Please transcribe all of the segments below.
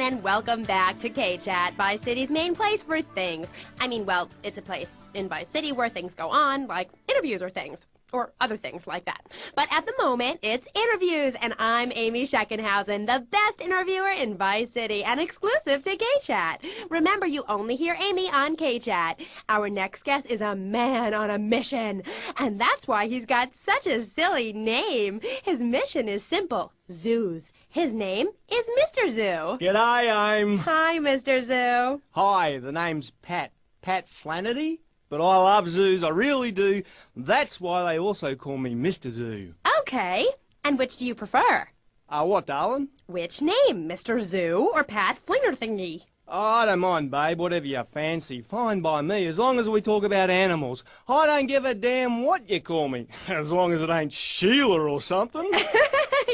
and welcome back to Kchat, Vice City's main place for things. I mean, well, it's a place in Vice City where things go on, like interviews or things, or other things like that. But at the moment, it's interviews, and I'm Amy Sheckenhausen, the best interviewer in Vice City, and exclusive to Kchat. Remember, you only hear Amy on Kchat. Our next guest is a man on a mission, and that's why he's got such a silly name. His mission is simple. Zoos. His name is Mr. Zoo. G'day, Hi, Mr. Zoo. Hi, the name's Pat Flannery, but I love zoos, I really do. That's why they also call me Mr. Zoo. Okay. And which do you prefer? What, darling? Which name, Mr. Zoo or Pat Flinger Thingy? Oh, I don't mind, babe, whatever you fancy. Fine by me, as long as we talk about animals. I don't give a damn what you call me, as long as it ain't Sheila or something.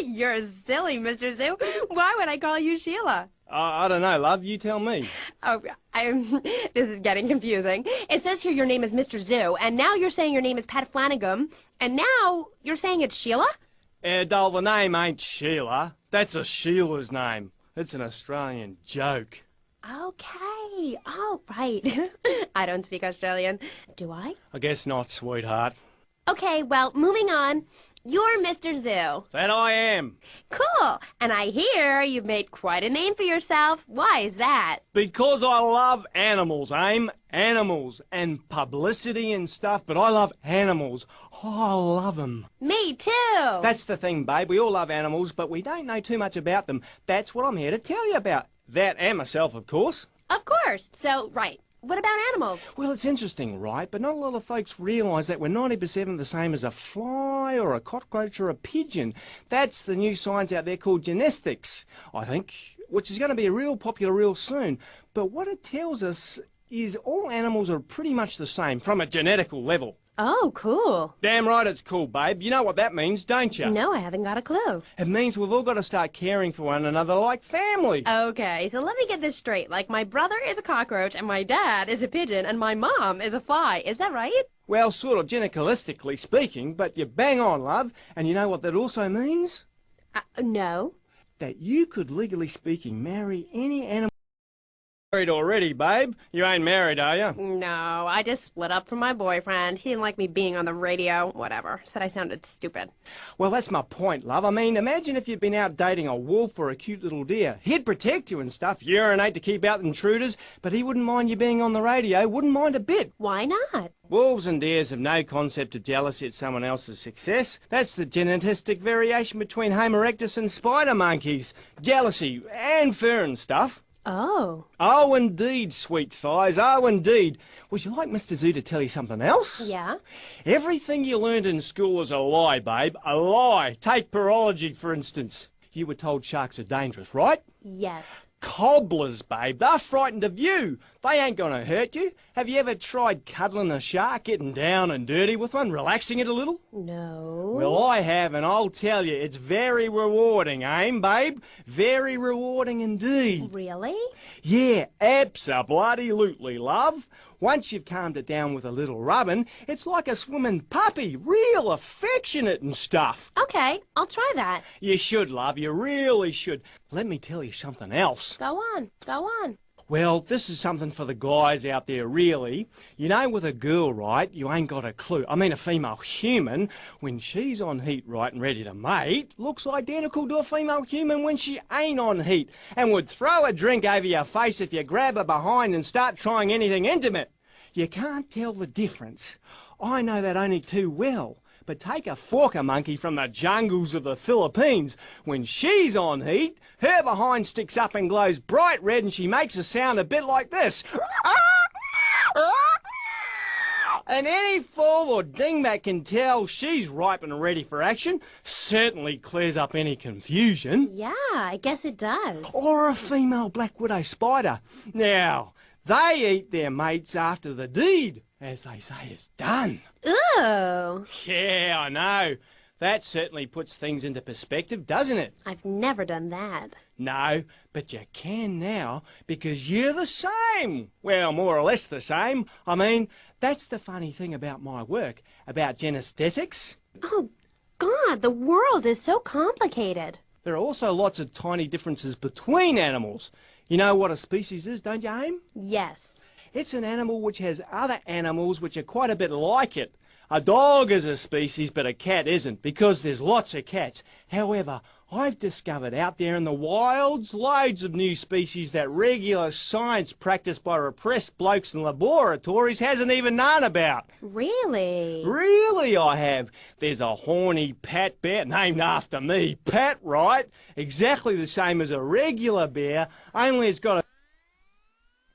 You're silly, Mr. Zoo. Why would I call you Sheila? I don't know, love, you tell me. Oh, this is getting confusing. It says here your name is Mr. Zoo, and now you're saying your name is Pat Flanagan, and now you're saying it's Sheila? Doll, the name ain't Sheila. That's a Sheila's name. It's an Australian joke. Okay. Oh, right. I don't speak Australian. Do I? I guess not, sweetheart. Okay, well, moving on. You're Mr. Zoo. That I am. Cool. And I hear you've made quite a name for yourself. Why is that? Because I love animals, Aim. Animals and publicity and stuff, but I love animals. Oh, I love them. Me too. That's the thing, babe. We all love animals, but we don't know too much about them. That's what I'm here to tell you about. That and myself, of course. Of course. So, right. What about animals? Well, it's interesting, right? But not a lot of folks realise that we're 90% the same as a fly or a cockroach or a pigeon. That's the new science out there called genetics, I think, which is going to be real popular real soon. But what it tells us is all animals are pretty much the same from a genetical level. Oh, cool. Damn right it's cool, babe. You know what that means, don't you? No, I haven't got a clue. It means we've all got to start caring for one another like family. Okay, so let me get this straight. Like, my brother is a cockroach, and my dad is a pigeon, and my mom is a fly. Is that right? Well, sort of genetically speaking, but you're bang on, love. And you know what that also means? No. That you could, legally speaking, marry any animal. Married already, babe? You ain't married, are you? No, I just split up from my boyfriend. He didn't like me being on the radio. Whatever. Said I sounded stupid. Well, that's my point, love. I mean, imagine if you'd been out dating a wolf or a cute little deer. He'd protect you and stuff, urinate to keep out intruders, but he wouldn't mind you being on the radio, wouldn't mind a bit. Why not? Wolves and deers have no concept of jealousy at someone else's success. That's the genetic variation between Homo erectus and spider monkeys. Jealousy and fur and stuff. Oh. Oh, indeed, sweet thighs, oh, indeed. Would you like Mr. Zoo to tell you something else? Yeah? Everything you learned in school is a lie, babe, a lie. Take parology, for instance. You were told sharks are dangerous, right? Yes. Cobblers, babe, they're frightened of you. They ain't gonna hurt you. Have you ever tried cuddling a shark, getting down and dirty with one, relaxing it a little? No. Well, I have, and I'll tell you, it's very rewarding, babe? Very rewarding indeed. Really? Yeah, abso-bloody-lutely, love. Once you've calmed it down with a little rubbing, it's like a swimming puppy, real affectionate and stuff. Okay, I'll try that. You should, love, you really should. Let me tell you something else. Go on. Well, this is something for the guys out there, really. You know, with a girl, right, you ain't got a clue. I mean, a female human, when she's on heat, right, and ready to mate, looks identical to a female human when she ain't on heat, and would throw a drink over your face if you grab her behind and start trying anything intimate. You can't tell the difference. I know that only too well. But take a forker monkey from the jungles of the Philippines. When she's on heat, her behind sticks up and glows bright red, and she makes a sound a bit like this. And any fool or dingbat can tell she's ripe and ready for action. Certainly clears up any confusion. Yeah, I guess it does. Or a female black widow spider. Now, they eat their mates after the deed, as they say is done. Ooh. Yeah, I know. That certainly puts things into perspective, doesn't it? I've never done that. No, but you can now, because you're the same. Well, more or less the same. I mean, that's the funny thing about my work, about genesthetics. Oh, God, the world is so complicated. There are also lots of tiny differences between animals. You know what a species is, don't you, Aim? Yes. It's an animal which has other animals which are quite a bit like it. A dog is a species, but a cat isn't, because there's lots of cats. However, I've discovered out there in the wilds loads of new species that regular science practiced by repressed blokes in laboratories hasn't even known about. Really? Really, I have. There's a horny Pat bear, named after me, Pat, right? Exactly the same as a regular bear, only it's got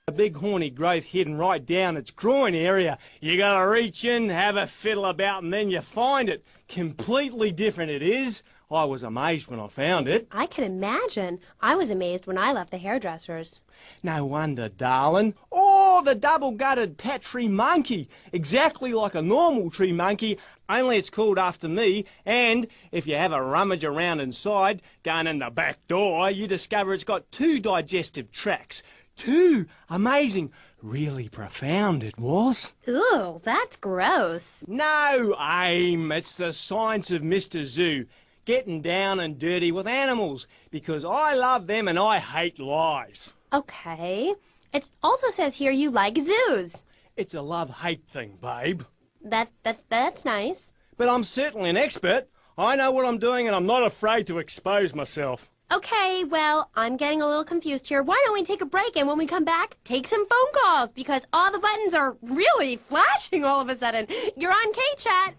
a big horny growth hidden right down its groin area. You gotta reach in, have a fiddle about, and then you find it. Completely different it is. I was amazed when I found it. I can imagine. I was amazed when I left the hairdresser's. No wonder, darling. Oh, the double-gutted pat tree monkey. Exactly like a normal tree monkey, only it's called after me. And if you have a rummage around inside, going in the back door, you discover it's got 2 digestive tracts. 2. Amazing. Really profound it was. Ooh, that's gross. No, Aim. It's the science of Mr. Zoo. Getting down and dirty with animals, because I love them and I hate lies. Okay. It also says here you like zoos. It's a love-hate thing, babe. That's nice. But I'm certainly an expert. I know what I'm doing and I'm not afraid to expose myself. Okay, well, I'm getting a little confused here. Why don't we take a break, and when we come back, take some phone calls, because all the buttons are really flashing all of a sudden. You're on Kchat.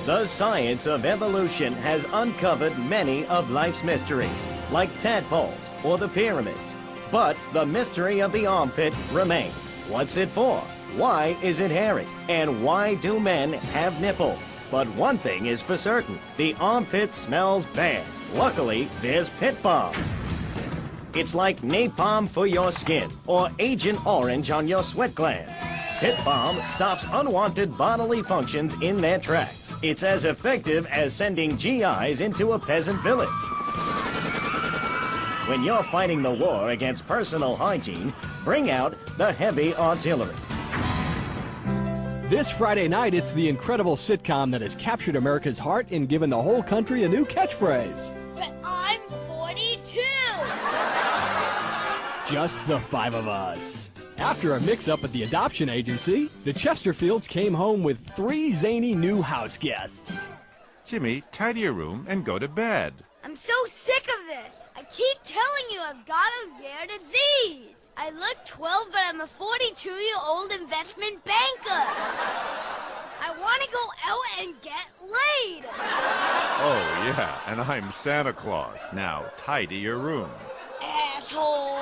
The science of evolution has uncovered many of life's mysteries, like tadpoles or the pyramids. But the mystery of the armpit remains. What's it for? Why is it hairy? And why do men have nipples? But one thing is for certain, the armpit smells bad. Luckily, there's Pit Balm. It's like napalm for your skin, or Agent Orange on your sweat glands. Pit Balm stops unwanted bodily functions in their tracks. It's as effective as sending GIs into a peasant village. When you're fighting the war against personal hygiene, bring out the heavy artillery. This Friday night, it's the incredible sitcom that has captured America's heart and given the whole country a new catchphrase. But I'm 42! Just the 5 of us. After a mix-up at the adoption agency, the Chesterfields came home with 3 zany new house guests. Jimmy, tidy your room and go to bed. I'm so sick of this. I keep telling you I've got a rare disease. I look 12, but I'm a 42-year-old investment banker. I want to go out and get laid. Oh, yeah, and I'm Santa Claus. Now, tidy your room. Asshole.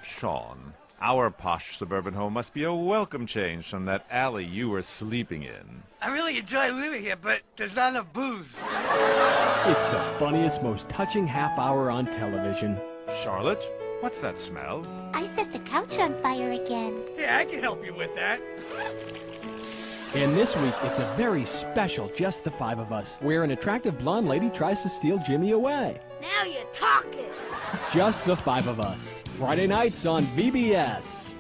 Sean, our posh suburban home must be a welcome change from that alley you were sleeping in. I really enjoy living here, but there's not enough booze. It's the funniest, most touching half hour on television. Charlotte, what's that smell? I set the couch on fire again. Yeah, I can help you with that. And this week, it's a very special Just the 5 of Us, where an attractive blonde lady tries to steal Jimmy away. Now you're talking. Just the 5 of Us. Friday nights on VBS.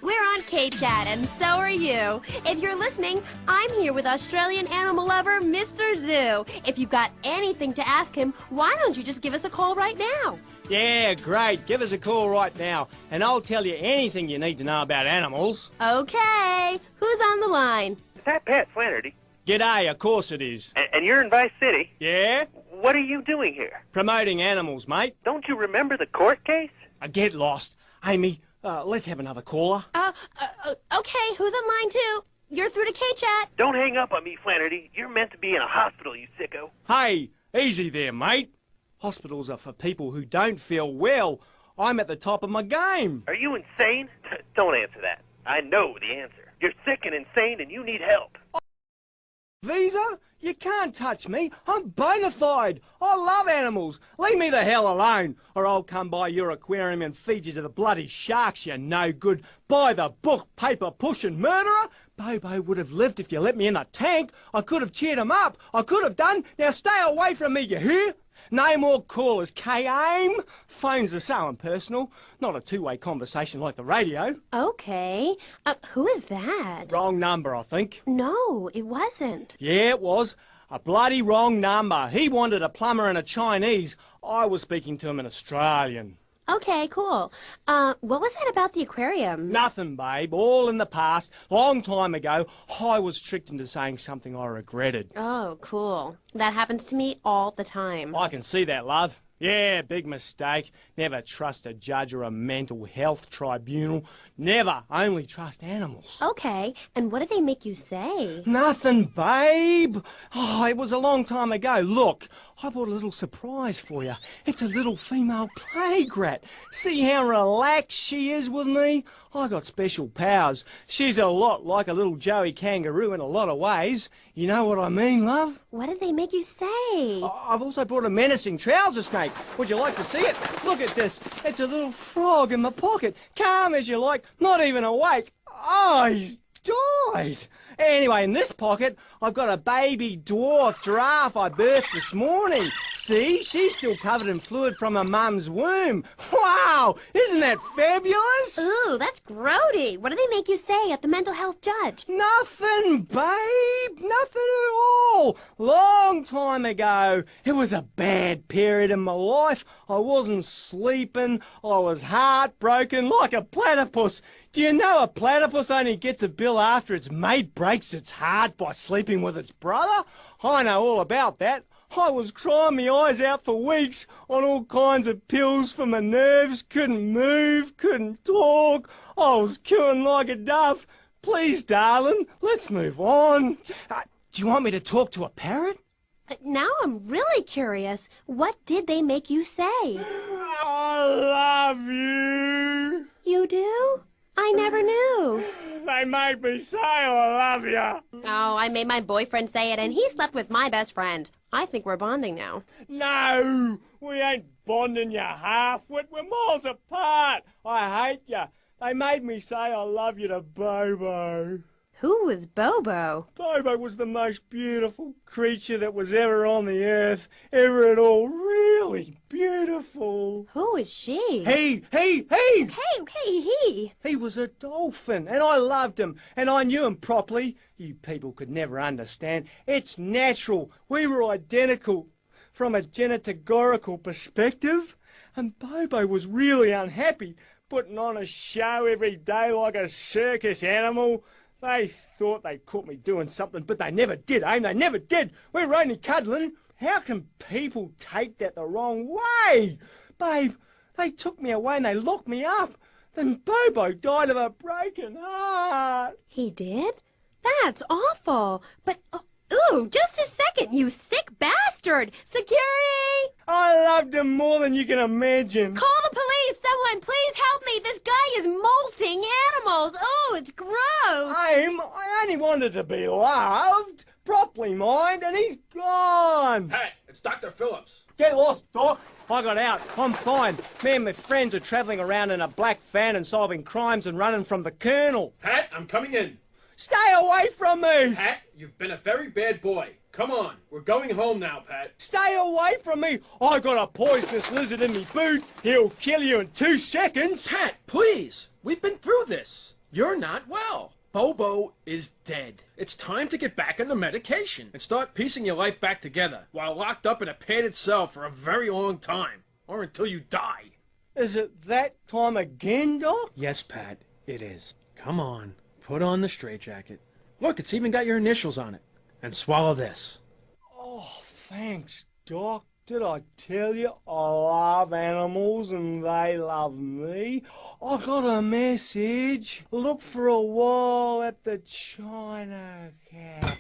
We're on Kchat, and so are you. If you're listening, I'm here with Australian animal lover, Mr. Zoo. If you've got anything to ask him, why don't you just give us a call right now? Yeah, great. Give us a call right now, and I'll tell you anything you need to know about animals. Okay. Who's on the line? Is that Pat Flannery? G'day, of course it is. And you're in Vice City? Yeah? What are you doing here? Promoting animals, mate. Don't you remember the court case? I get lost. Amy, let's have another caller. Okay. Who's on line 2? You're through to Kchat. Don't hang up on me, Flannery. You're meant to be in a hospital, you sicko. Hey, easy there, mate. Hospitals are for people who don't feel well. I'm at the top of my game. Are you insane? Don't answer that. I know the answer. You're sick and insane and you need help. Visa? You can't touch me. I'm bona fide. I love animals. Leave me the hell alone, or I'll come by your aquarium and feed you to the bloody sharks, you no good, by the book, paper pushing murderer. Bobo would have lived if you let me in the tank. I could have cheered him up. I could have done. Now stay away from me, you hear? No more callers, K-Aim. Phones are so impersonal. Not a two-way conversation like the radio. Okay. Who is that? Wrong number, I think. No, it wasn't. Yeah, it was. A bloody wrong number. He wanted a plumber and a Chinese. I was speaking to him in Australian. Okay, cool. What was that about the aquarium? Nothing, babe. All in the past. Long time ago, I was tricked into saying something I regretted. Oh, cool. That happens to me all the time. I can see that, love. Yeah, big mistake. Never trust a judge or a mental health tribunal. Never. Only trust animals. Okay, and what did they make you say? Nothing, babe. Oh, it was a long time ago. Look, I brought a little surprise for you. It's a little female plague rat. See how relaxed she is with me? I got special powers. She's a lot like a little Joey kangaroo in a lot of ways. You know what I mean, love? What did they make you say? I've also brought a menacing trouser snake. Would you like to see it? Look at this. It's a little frog in my pocket. Calm as you like, not even awake. Oh, he's died. Anyway, in this pocket, I've got a baby dwarf giraffe I birthed this morning. See, she's still covered in fluid from her mum's womb. Wow, isn't that fabulous? Ooh, that's grody. What did they make you say at the mental health judge? Nothing, babe. Nothing at all. Long time ago. It was a bad period in my life. I wasn't sleeping. I was heartbroken like a platypus. Do you know a platypus only gets a bill after its mate breaks its heart by sleeping with its brother? I know all about that. I was crying my eyes out for weeks on all kinds of pills for my nerves, couldn't move, couldn't talk. I was cooing like a dove. Please, darling, let's move on. Do you want me to talk to a parrot? Now I'm really curious. What did they make you say? I love you. You do? I never knew. They made me say I love you. Oh, I made my boyfriend say it, and he slept with my best friend. I think we're bonding now. No, we ain't bonding, you half-wit. We're miles apart. I hate you. They made me say I love you to Bobo. Who was Bobo? Bobo was the most beautiful creature that was ever on the earth, ever at all. Really beautiful. Who was she? He. He was a dolphin, and I loved him, and I knew him properly. You people could never understand. It's natural. We were identical from a genetagorical perspective, and Bobo was really unhappy, putting on a show every day like a circus animal. They thought they caught me doing something, but they never did, Amy. They never did. We were only cuddling. How can people take that the wrong way? Babe, they took me away and they locked me up. Then Bobo died of a broken heart. He did? That's awful. But, ooh, just a second, you sick bastard. Security! I loved him more than you can imagine. Call the police! Someone, please help me! This guy is molting animals! Oh, it's gross! Aim, I only wanted to be loved, properly, mind, and he's gone. Hey, it's Dr. Phillips. Get lost, Doc. I got out. I'm fine. Me and my friends are travelling around in a black van and solving crimes and running from the Colonel. Pat, I'm coming in. Stay away from me! Pat, you've been a very bad boy. Come on, we're going home now, Pat. Stay away from me! I got a poisonous lizard in me boot. He'll kill you in 2 seconds. Pat, please! We've been through this. You're not well. Bobo is dead. It's time to get back on the medication and start piecing your life back together while locked up in a padded cell for a very long time. Or until you die. Is it that time again, Doc? Yes, Pat, it is. Come on. Put on the straitjacket. Look, it's even got your initials on it. And swallow this. Oh, thanks, Doc. Did I tell you I love animals and they love me? I got a message. Look for a while at the China Cat.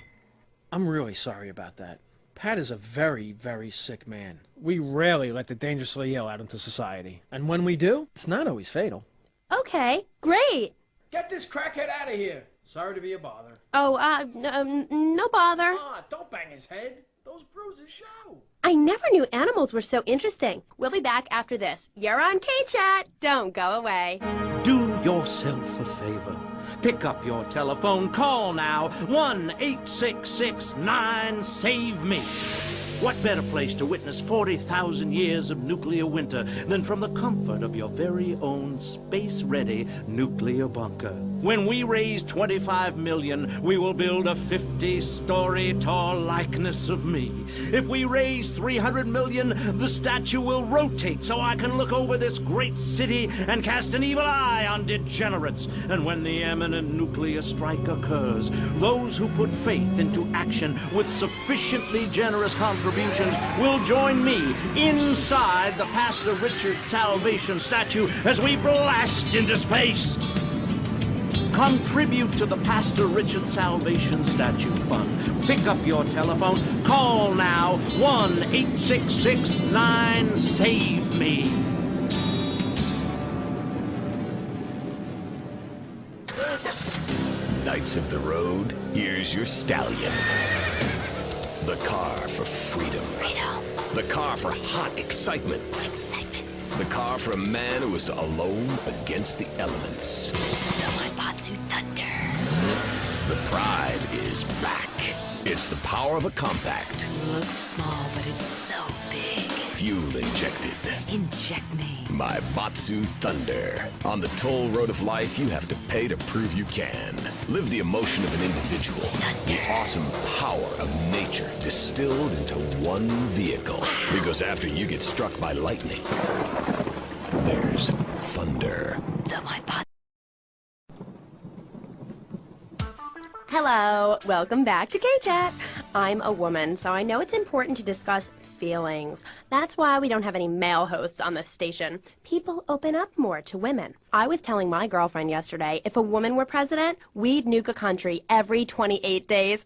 I'm really sorry about that. Pat is a very, very sick man. We rarely let the dangerously ill out into society. And when we do, it's not always fatal. Okay, great. Get this crackhead out of here. Sorry to be a bother. Oh, no bother. Don't bang his head. Those bruises show. I never knew animals were so interesting. We'll be back after this. You're on Kchat. Don't go away. Do yourself a favor. Pick up your telephone. Call now. 1-866-9-SAVE-ME. What better place to witness 40,000 years of nuclear winter than from the comfort of your very own space-ready nuclear bunker? When we raise 25 million, we will build a 50-story tall likeness of me. If we raise 300 million, the statue will rotate so I can look over this great city and cast an evil eye on degenerates. And when the imminent nuclear strike occurs, those who put faith into action with sufficiently generous contributions will join me inside the Pastor Richard Salvation statue as we blast into space. Contribute to the Pastor Richard Salvation Statue Fund. Pick up your telephone. Call now. 1-866-9-SAVE-ME. Knights of the road, here's your stallion. The car for freedom. The car for hot excitement. The car for a man who is alone against the elements. Thunder. The pride is back. It's the power of a compact. Looks small, but it's so big. Fuel injected. Inject me. My Batsu Thunder. On the toll road of life, you have to pay to prove you can. Live the emotion of an individual. Thunder. The awesome power of nature distilled into one vehicle. Wow. Because after you get struck by lightning, there's thunder. Hello, welcome back to Kchat. I'm a woman, so I know it's important to discuss feelings. That's why we don't have any male hosts on this station. People open up more to women. I was telling my girlfriend yesterday, if a woman were president, we'd nuke a country every 28 days.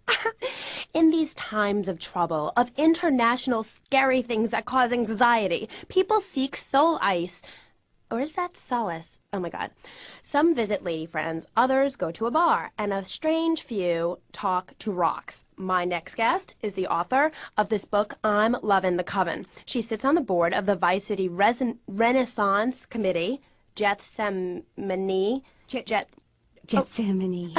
In these times of trouble, of international scary things that cause anxiety, people seek soul ice. Or is that solace? Oh my God. Some visit lady friends, others go to a bar, and a strange few talk to rocks. My next guest is the author of this book, I'm Lovin' the Coven. She sits on the board of the Vice City Renaissance Committee, Gethsemane. Gethsemane.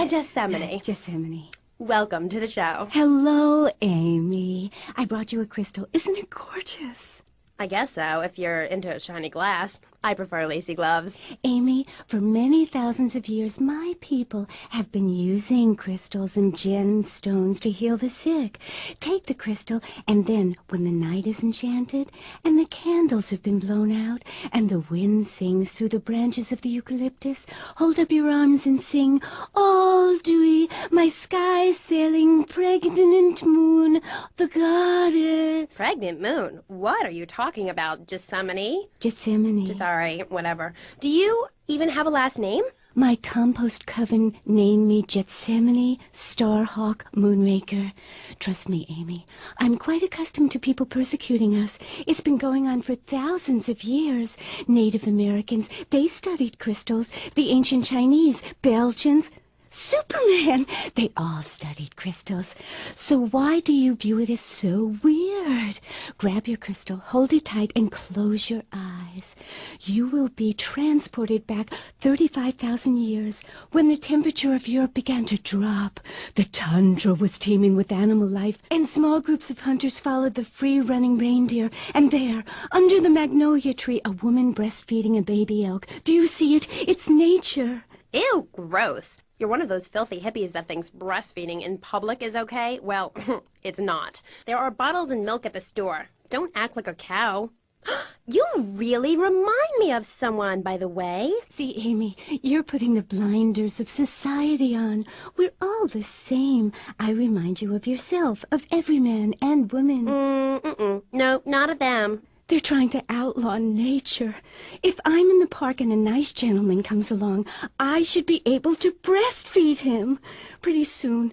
Welcome to the show. Hello, Amy. I brought you a crystal. Isn't it gorgeous? I guess so, if you're into shiny glass. I prefer lacy gloves. Amy, for many thousands of years, my people have been using crystals and gemstones to heal the sick. Take the crystal, and then, when the night is enchanted, and the candles have been blown out, and the wind sings through the branches of the eucalyptus, hold up your arms and sing, all dewy, my sky-sailing pregnant moon, the goddess. Pregnant moon? What are you talking about? Gethsemane? Gethsemane. Sorry, whatever. Do you even have a last name? My compost coven named me Gethsemane Starhawk Moonraker. Trust me, Amy, I'm quite accustomed to people persecuting us. It's been going on for thousands of years. Native Americans, they studied crystals. The ancient Chinese, Belgians, Superman, they all studied crystals. So why do you view it as so weird? Grab your crystal, hold it tight, and close your eyes. You will be transported back 35,000 years when the temperature of Europe began to drop. The tundra was teeming with animal life, and small groups of hunters followed the free-running reindeer. And there, under the magnolia tree, a woman breastfeeding a baby elk. Do you see it? It's nature. Ew, gross. You're one of those filthy hippies that thinks breastfeeding in public is okay? Well, it's not. There are bottles and milk at the store. Don't act like a cow. You really remind me of someone, by the way. See, Amy, you're putting the blinders of society on. We're all the same. I remind you of yourself, of every man and woman. No, not of them. They're trying to outlaw nature. If I'm in the park and a nice gentleman comes along, I should be able to breastfeed him. Pretty soon,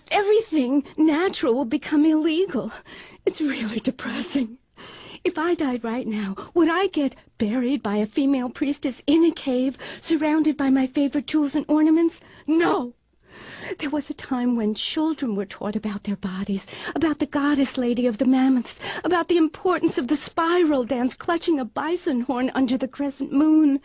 everything natural will become illegal. It's really depressing. If I died right now, would I get buried by a female priestess in a cave, surrounded by my favorite tools and ornaments? No. There was a time when children were taught about their bodies, about the goddess lady of the mammoths, about the importance of the spiral dance clutching a bison horn under the crescent moon.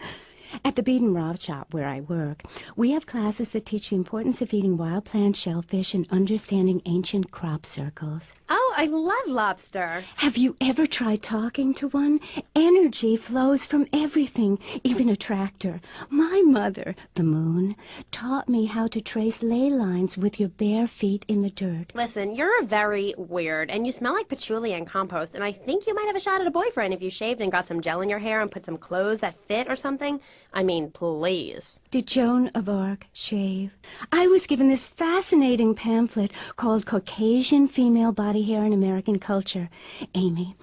At the Bead and Rob shop where I work, we have classes that teach the importance of eating wild plant shellfish and understanding ancient crop circles. Oh, I love lobster. Have you ever tried talking to one? Energy flows from everything, even a tractor. My mother, the moon, taught me how to trace ley lines with your bare feet in the dirt. Listen, you're very weird, and you smell like patchouli and compost, and I think you might have a shot at a boyfriend if you shaved and got some gel in your hair and put some clothes that fit or something. I mean, please. Did Joan of Arc shave? I was given this fascinating pamphlet called Caucasian Female Body Hair in American Culture. Amy,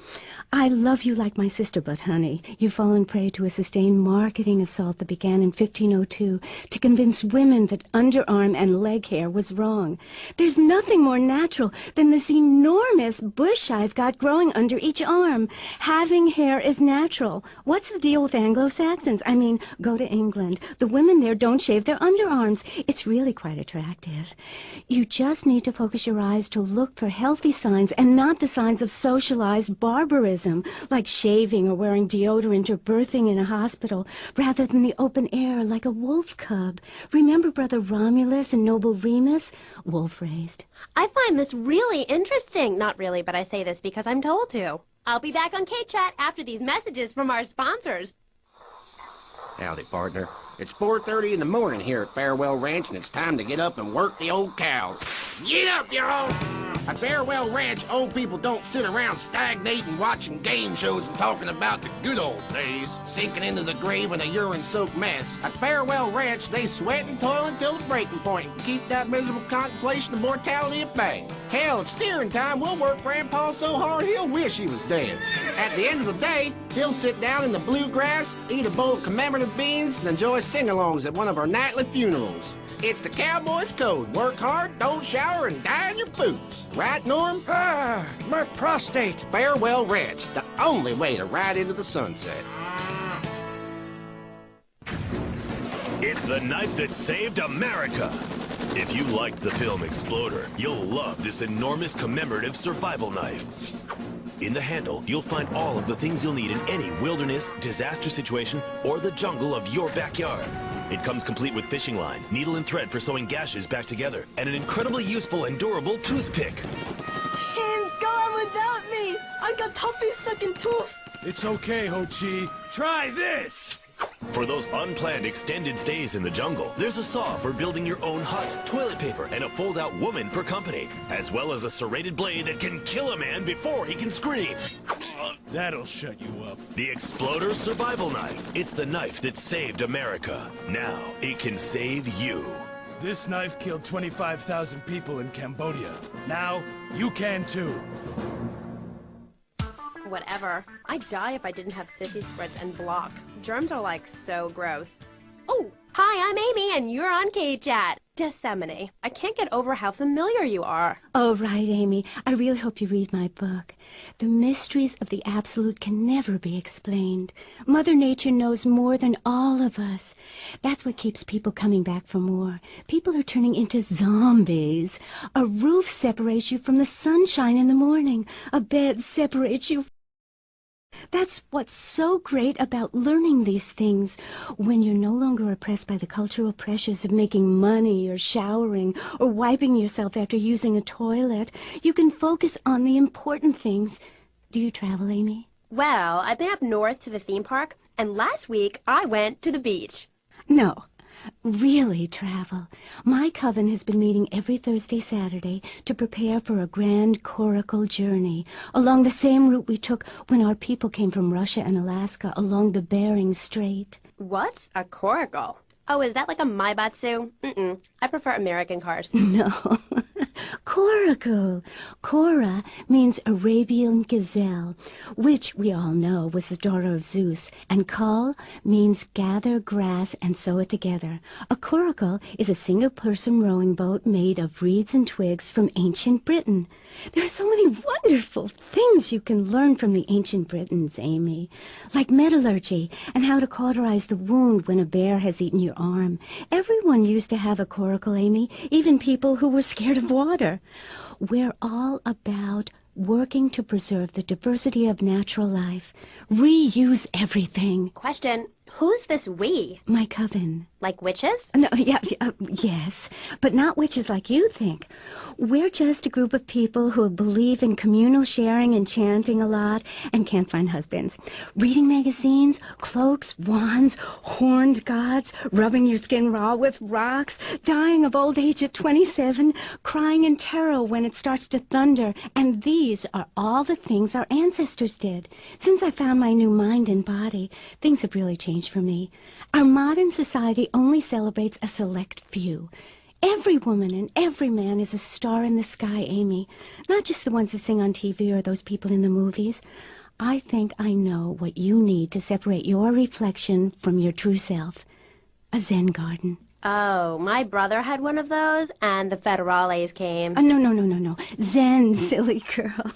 I love you like my sister, but honey, you've fallen prey to a sustained marketing assault that began in 1502 to convince women that underarm and leg hair was wrong. There's nothing more natural than this enormous bush I've got growing under each arm. Having hair is natural. What's the deal with Anglo-Saxons? I mean, go to England. The women there don't shave their underarms. It's really quite attractive. You just need to focus your eyes to look for healthy signs and not the signs of socialized barbarism, like shaving or wearing deodorant or birthing in a hospital, rather than the open air like a wolf cub. Remember Brother Romulus and Noble Remus? Wolf-raised. I find this really interesting. Not really, but I say this because I'm told to. I'll be back on Kchat after these messages from our sponsors. Howdy, partner. It's 4:30 in the morning here at Farewell Ranch, and it's time to get up and work the old cows. Get up, y'all! At Farewell Ranch, old people don't sit around stagnating, watching game shows and talking about the good old days, sinking into the grave in a urine-soaked mess. At Farewell Ranch, they sweat and toil until the breaking point and keep that miserable contemplation of mortality at bay. Hell, at steering time, we'll work Grandpa so hard he'll wish he was dead. At the end of the day, he'll sit down in the bluegrass, eat a bowl of commemorative beans, and enjoy sing-alongs at one of our nightly funerals. It's the cowboy's code. Work hard, don't shower, and die in your boots. Right, Norm? My prostate. Farewell Ranch, the only way to ride into the sunset. It's the knife that saved America. If you liked the film Exploder, you'll love this enormous commemorative survival knife. In the handle, you'll find all of the things you'll need in any wilderness, disaster situation, or the jungle of your backyard. It comes complete with fishing line, needle and thread for sewing gashes back together, and an incredibly useful and durable toothpick. Can't go on without me. I got toffee stuck in tooth. It's okay, Ho-Chi. Try this. For those unplanned extended stays in the jungle, there's a saw for building your own hut, toilet paper, and a fold-out woman for company, as well as a serrated blade that can kill a man before he can scream. That'll shut you up. The Exploder Survival Knife. It's the knife that saved America. Now, it can save you. This knife killed 25,000 people in Cambodia. Now, you can too. Whatever. I'd die if I didn't have sissy spreads and blocks. Germs are like so gross. Oh, hi, I'm Amy, and you're on Kchat. Disseminate. I can't get over how familiar you are. Oh, right, Amy. I really hope you read my book. The mysteries of the absolute can never be explained. Mother Nature knows more than all of us. That's what keeps people coming back for more. People are turning into zombies. A roof separates you from the sunshine in the morning. A bed separates you. That's what's so great about learning these things. When you're no longer oppressed by the cultural pressures of making money or showering or wiping yourself after using a toilet, you can focus on the important things. Do you travel, Amy? Well, I've been up north to the theme park, and last week I went to the beach. No. Really travel. My coven has been meeting every Thursday, Saturday to prepare for a grand coracle journey along the same route we took when our people came from Russia and Alaska along the Bering Strait. What's a coracle? Oh, is that like a Maibatsu? I prefer American cars. No. Coracle. Cora means Arabian gazelle, which we all know was the daughter of Zeus, and Kal means gather grass and sew it together. A coracle is a single-person rowing boat made of reeds and twigs from ancient Britain. There are so many wonderful things you can learn from the ancient Britons, Amy, like metallurgy and how to cauterize the wound when a bear has eaten your arm. Everyone used to have a coracle, Amy, even people who were scared of water. We're all about working to preserve the diversity of natural life. Reuse everything. Question, Who's this we? My coven. Like witches? No, yes, but not witches like you think. We're just a group of people who believe in communal sharing and chanting a lot and can't find husbands. Reading magazines, cloaks, wands, horned gods, rubbing your skin raw with rocks, dying of old age at 27, crying in terror when it starts to thunder. And these are all the things our ancestors did. Since I found my new mind and body, things have really changed for me. Our modern society only celebrates a select few. Every woman and every man is a star in the sky, Amy. Not just the ones that sing on TV or those people in the movies. I think I know what you need to separate your reflection from your true self. A Zen garden. Oh, my brother had one of those, and the federales came. No. Zen, silly girl.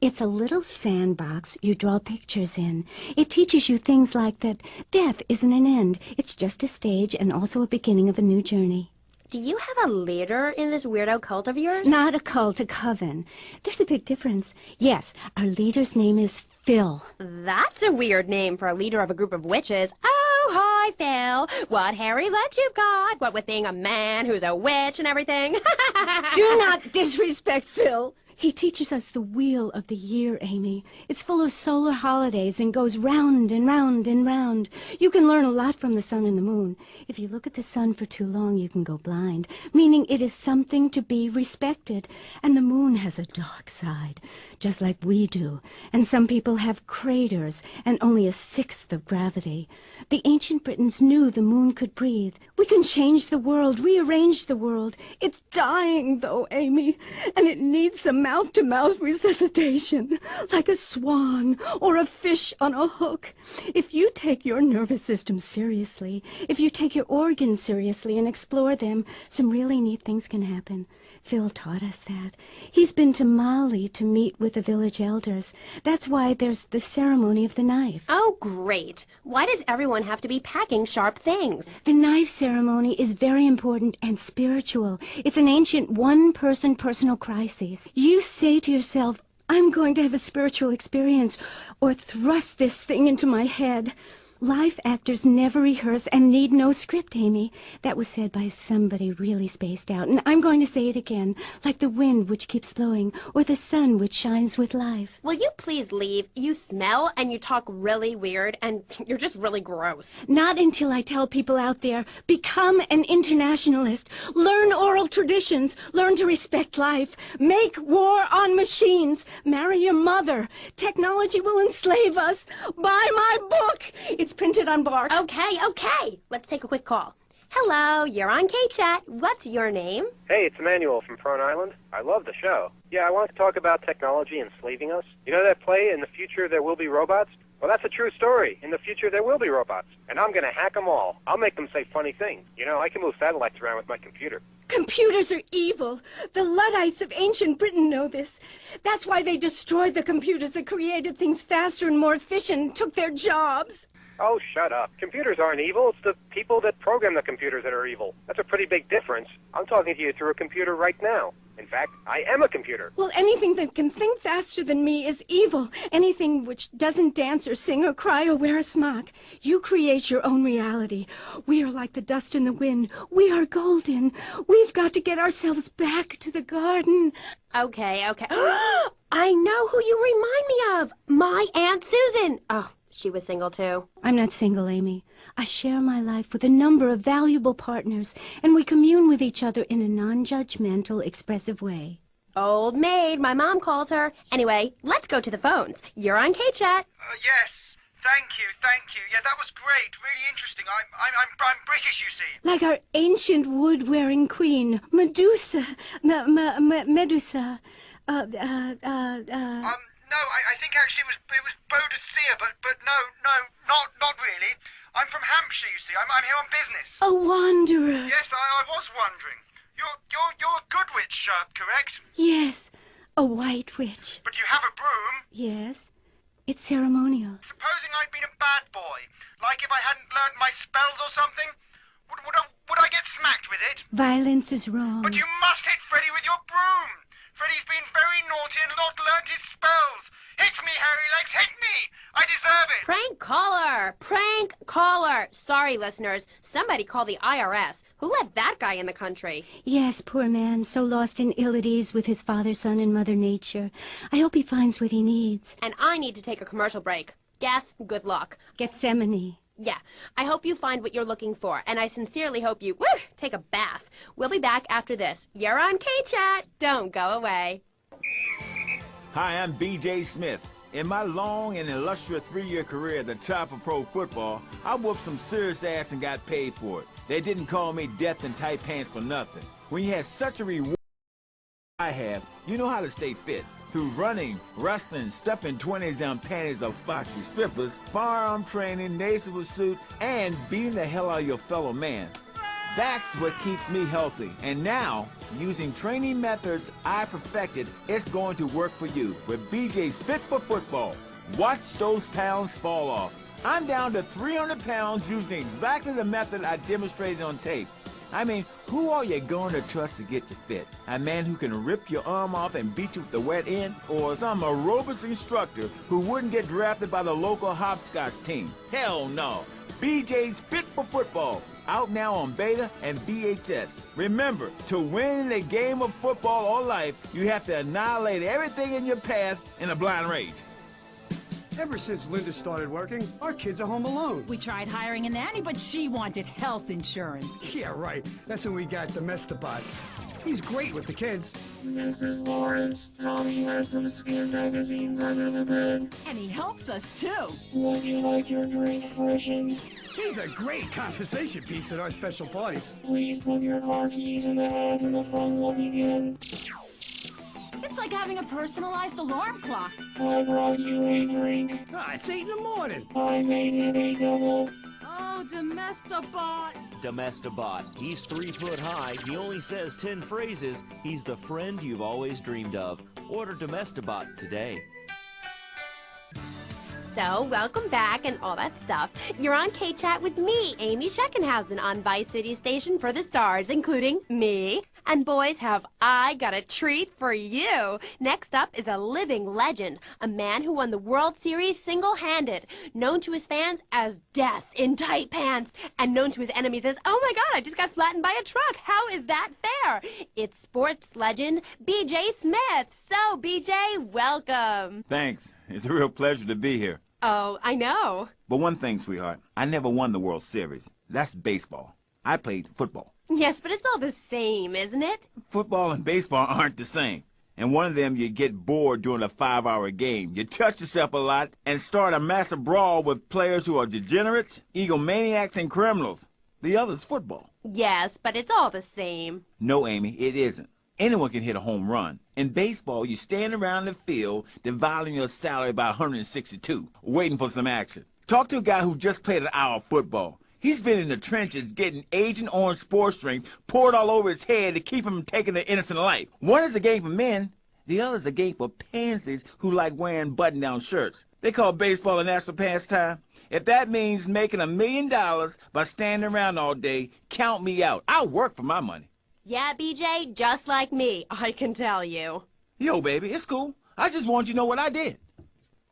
It's a little sandbox you draw pictures in. It teaches you things like that death isn't an end. It's just a stage and also a beginning of a new journey. Do you have a leader in this weirdo cult of yours? Not a cult, a coven. There's a big difference. Yes, our leader's name is Phil. That's a weird name for a leader of a group of witches. Oh, hi, Phil. What hairy legs you've got. What with being a man who's a witch and everything. Do not disrespect Phil. He teaches us the wheel of the year, Amy. It's full of solar holidays and goes round and round and round. You can learn a lot from the sun and the moon. If you look at the sun for too long, you can go blind, meaning it is something to be respected. And the moon has a dark side, just like we do. And some people have craters and only a sixth of gravity. The ancient Britons knew the moon could breathe. We can change the world, rearrange the world. It's dying, though, Amy, and it needs some mouth-to-mouth resuscitation, like a swan or a fish on a hook. If you take your nervous system seriously, if you take your organs seriously and explore them, some really neat things can happen. Phil taught us that. He's been to Mali to meet with the village elders. That's why there's the ceremony of the knife. Oh, great. Why does everyone have to be packing sharp things? The knife ceremony is very important and spiritual. It's an ancient one-person personal crisis. You say to yourself, I'm going to have a spiritual experience, or thrust this thing into my head. Life actors never rehearse and need no script, Amy. That was said by somebody really spaced out, and I'm going to say it again, like the wind which keeps blowing, or the sun which shines with life. Will you please leave? You smell and you talk really weird, and you're just really gross. Not until I tell people out there, become an internationalist. Learn oral traditions. Learn to respect life. Make war on machines. Marry your mother. Technology will enslave us. Buy my book. It's printed on bark. Okay. Let's take a quick call. Hello, you're on Kchat. What's your name? Hey, it's Emmanuel from Prone Island. I love the show. Yeah, I wanted to talk about technology enslaving us. You know that play, In the Future There Will Be Robots? Well, that's a true story. In the future, there will be robots. And I'm going to hack them all. I'll make them say funny things. You know, I can move satellites around with my computer. Computers are evil. The Luddites of ancient Britain know this. That's why they destroyed the computers that created things faster and more efficient and took their jobs. Oh, shut up. Computers aren't evil. It's the people that program the computers that are evil. That's a pretty big difference. I'm talking to you through a computer right now. In fact, I am a computer. Well, anything that can think faster than me is evil. Anything which doesn't dance or sing or cry or wear a smock. You create your own reality. We are like the dust in the wind. We are golden. We've got to get ourselves back to the garden. Okay. I know who you remind me of. My Aunt Susan. Oh, she was single too. I'm not single, Amy. I share my life with a number of valuable partners, and we commune with each other in a non-judgmental, expressive way. Old maid, my mom calls her. Anyway, let's go to the phones. You're on Kchat. Yes. Thank you. Yeah, that was great. Really interesting. I'm British, you see. Like our ancient wood-wearing queen, Medusa. Medusa. No, I think actually it was Boadicea, but no, not really. I'm from Hampshire, you see. I'm here on business. A wanderer. Yes, I was wondering. You're a good witch, correct? Yes, a white witch. But you have a broom. Yes, it's ceremonial. Supposing I'd been a bad boy, like if I hadn't learned my spells or something, would I get smacked with it? Violence is wrong. But you must hit Freddy with your broom. Freddy's been very naughty and not learnt his spells. Hit me, hairy legs, hit me! I deserve it. Prank caller! Prank caller! Sorry, listeners. Somebody call the IRS. Who let that guy in the country? Yes, poor man, so lost in ill at ease with his father, son, and Mother Nature. I hope he finds what he needs. And I need to take a commercial break. Gaff, good luck. Gethsemane. Yeah, I hope you find what you're looking for, and I sincerely hope you, take a bath. We'll be back after this. You're on Kchat. Don't go away. Hi, I'm B.J. Smith. In my long and illustrious 3-year career at the top of pro football, I whooped some serious ass and got paid for it. They didn't call me death in tight pants for nothing. When you have such a reward I have, you know how to stay fit. Through running, wrestling, stuffing 20s down panties of foxy strippers, firearm training, nasal pursuit, and beating the hell out of your fellow man. That's what keeps me healthy. And now, using training methods I perfected, it's going to work for you with BJ's Fit for Football. Watch those pounds fall off. I'm down to 300 pounds using exactly the method I demonstrated on tape. I mean, who are you going to trust to get you fit? A man who can rip your arm off and beat you with the wet end? Or some aerobics instructor who wouldn't get drafted by the local hopscotch team? Hell no. BJ's Fit for Football. Out now on beta and VHS. Remember, to win the game of football or life, you have to annihilate everything in your path in a blind rage. Ever since Linda started working, our kids are home alone. We tried hiring a nanny, but she wanted health insurance. Yeah, right. That's when we got Domestabot. He's great with the kids. Mrs. Lawrence, Tommy has some skin magazines under the bed. And he helps us, too. Would you like your drink freshened? He's a great conversation piece at our special parties. Please put your car keys in the hat and the fun will begin. It's like having a personalized alarm clock. I brought you a drink. Ah, it's 8 in the morning. I made it a double. Oh, Domestabot. Domestabot. He's 3 foot high. He only says 10 phrases. He's the friend you've always dreamed of. Order Domestabot today. So, welcome back and all that stuff. You're on Kchat with me, Amy Sheckenhausen, on Vice City Station for the stars, including me. And boys, have I got a treat for you. Next up is a living legend, a man who won the World Series single-handed, known to his fans as Death in Tight Pants, and known to his enemies as, oh my God, I just got flattened by a truck. How is that fair? It's sports legend B.J. Smith. So, B.J., welcome. Thanks. It's a real pleasure to be here. Oh, I know. But one thing, sweetheart, I never won the World Series. That's baseball. I played football. Yes, but it's all the same, isn't it? Football and baseball aren't the same. And one of them, you get bored during a 5-hour game. You touch yourself a lot and start a massive brawl with players who are degenerates, egomaniacs, and criminals. The other's football. Yes, but it's all the same. No, Amy, it isn't. Anyone can hit a home run. In baseball, you stand around the field, dividing your salary by 162, waiting for some action. Talk to a guy who just played an hour of football. He's been in the trenches getting Agent Orange sports drink poured all over his head to keep him from taking an innocent life. One is a game for men. The other is a game for pansies who like wearing button-down shirts. They call baseball a national pastime. If that means making $1 million by standing around all day, count me out. I'll work for my money. Yeah, BJ, just like me, I can tell you. Yo, baby, it's cool. I just want you to know what I did.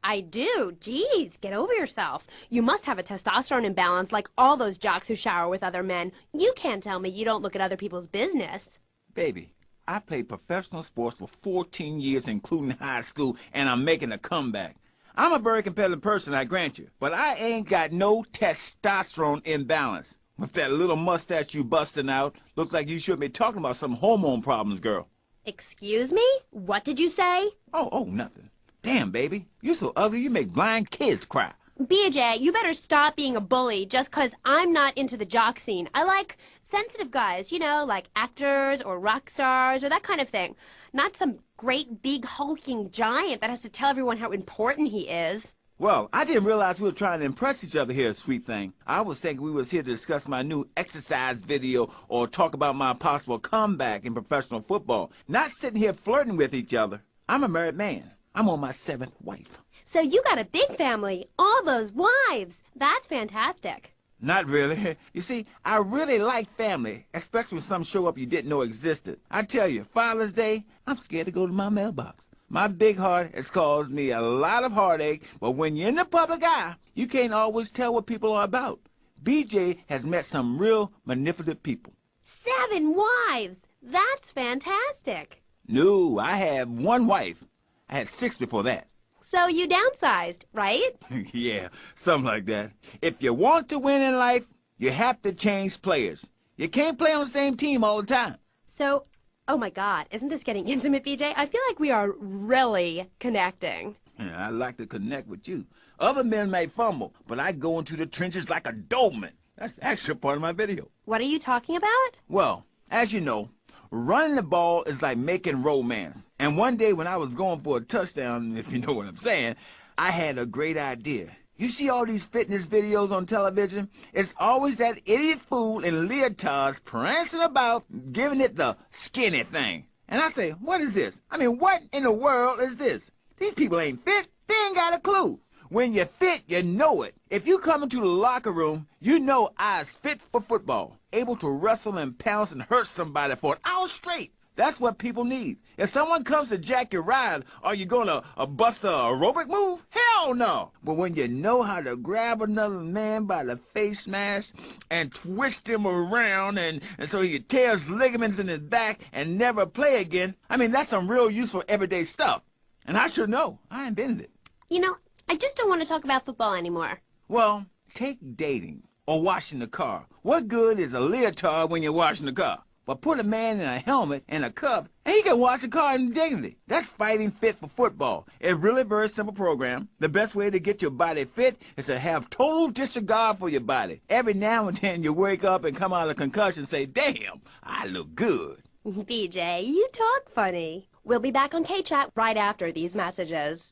I do. Jeez, get over yourself. You must have a testosterone imbalance like all those jocks who shower with other men. You can't tell me you don't look at other people's business. Baby, I played professional sports for 14 years, including high school, and I'm making a comeback. I'm a very competitive person, I grant you, but I ain't got no testosterone imbalance. With that little mustache you busting out, look like you should be talking about some hormone problems, girl. Excuse me? What did you say? Oh, nothing. Damn, baby, you're so ugly you make blind kids cry. BJ, you better stop being a bully just 'cause I'm not into the jock scene. I like sensitive guys, you know, like actors or rock stars or that kind of thing. Not some great big hulking giant that has to tell everyone how important he is. Well, I didn't realize we were trying to impress each other here, sweet thing. I was thinking we was here to discuss my new exercise video or talk about my possible comeback in professional football, not sitting here flirting with each other. I'm a married man. I'm on my 7th wife. So you got a big family, all those wives. That's fantastic. Not really. You see, I really like family, especially when some show up you didn't know existed. I tell you, Father's Day, I'm scared to go to my mailbox. My big heart has caused me a lot of heartache, but when you're in the public eye, you can't always tell what people are about. BJ has met some real manipulative people. 7 wives! That's fantastic. No, I have 1 wife. I had 6 before that. So you downsized, right? Yeah, something like that. If you want to win in life, you have to change players. You can't play on the same team all the time. So, oh my God, isn't this getting intimate, BJ? I feel like we are really connecting. Yeah, I like to connect with you. Other men may fumble, but I go into the trenches like a Doberman. That's actually part of my video. What are you talking about? Well, as you know, running the ball is like making romance. And one day when I was going for a touchdown, if you know what I'm saying, I had a great idea. You see all these fitness videos on television? It's always that idiot fool in leotards prancing about, giving it the skinny thing. And I say, what is this? I mean, what in the world is this? These people ain't fit. They ain't got a clue. When you're fit, you know it. If you come into the locker room, you know I was fit for football, able to wrestle and pounce and hurt somebody for an hour straight. That's what people need. If someone comes to jack your ride, are you going to bust a aerobic move? Hell no. But when you know how to grab another man by the face mask and twist him around and so he tears ligaments in his back and never play again, I mean, that's some real useful everyday stuff. And I should know. I invented it. You know, I just don't want to talk about football anymore. Well, take dating or washing the car. What good is a leotard when you're washing the car? But put a man in a helmet and a cup, and he can wash the car in dignity. That's fighting fit for football. It's really a very simple program. The best way to get your body fit is to have total disregard for your body. Every now and then you wake up and come out of concussion and say, damn, I look good. BJ, you talk funny. We'll be back on Kchat right after these messages.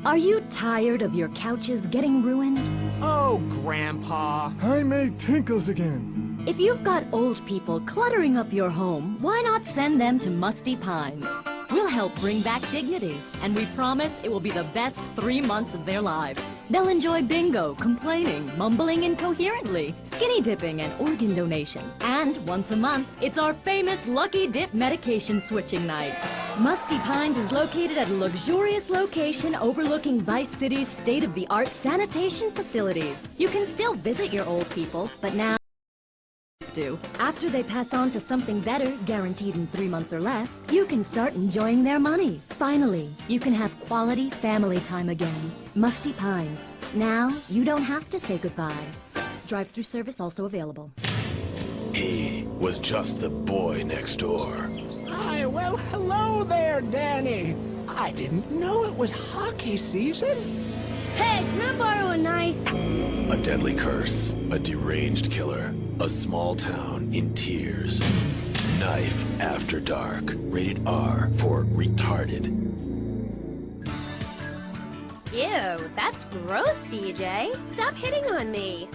Are you tired of your couches getting ruined? Oh, Grandpa. I made tinkles again. If you've got old people cluttering up your home, why not send them to Musty Pines? We'll help bring back dignity, and we promise it will be the best 3 months of their lives. They'll enjoy bingo, complaining, mumbling incoherently, skinny dipping, and organ donation. And once a month, it's our famous Lucky Dip medication switching night. Musty Pines is located at a luxurious location overlooking Vice City's state-of-the-art sanitation facilities. You can still visit your old people, but now after they pass on to something better, guaranteed in 3 months or less, you can start enjoying their money. Finally, you can have quality family time again. Musty Pines. Now, you don't have to say goodbye. Drive-through service also available. He was just the boy next door. Hi, well, hello there, Danny. I didn't know it was hockey season. Hey, can I borrow a knife? A deadly curse, a deranged killer, a small town in tears. Knife After Dark, rated R for retarded. Ew, that's gross, BJ. Stop hitting on me.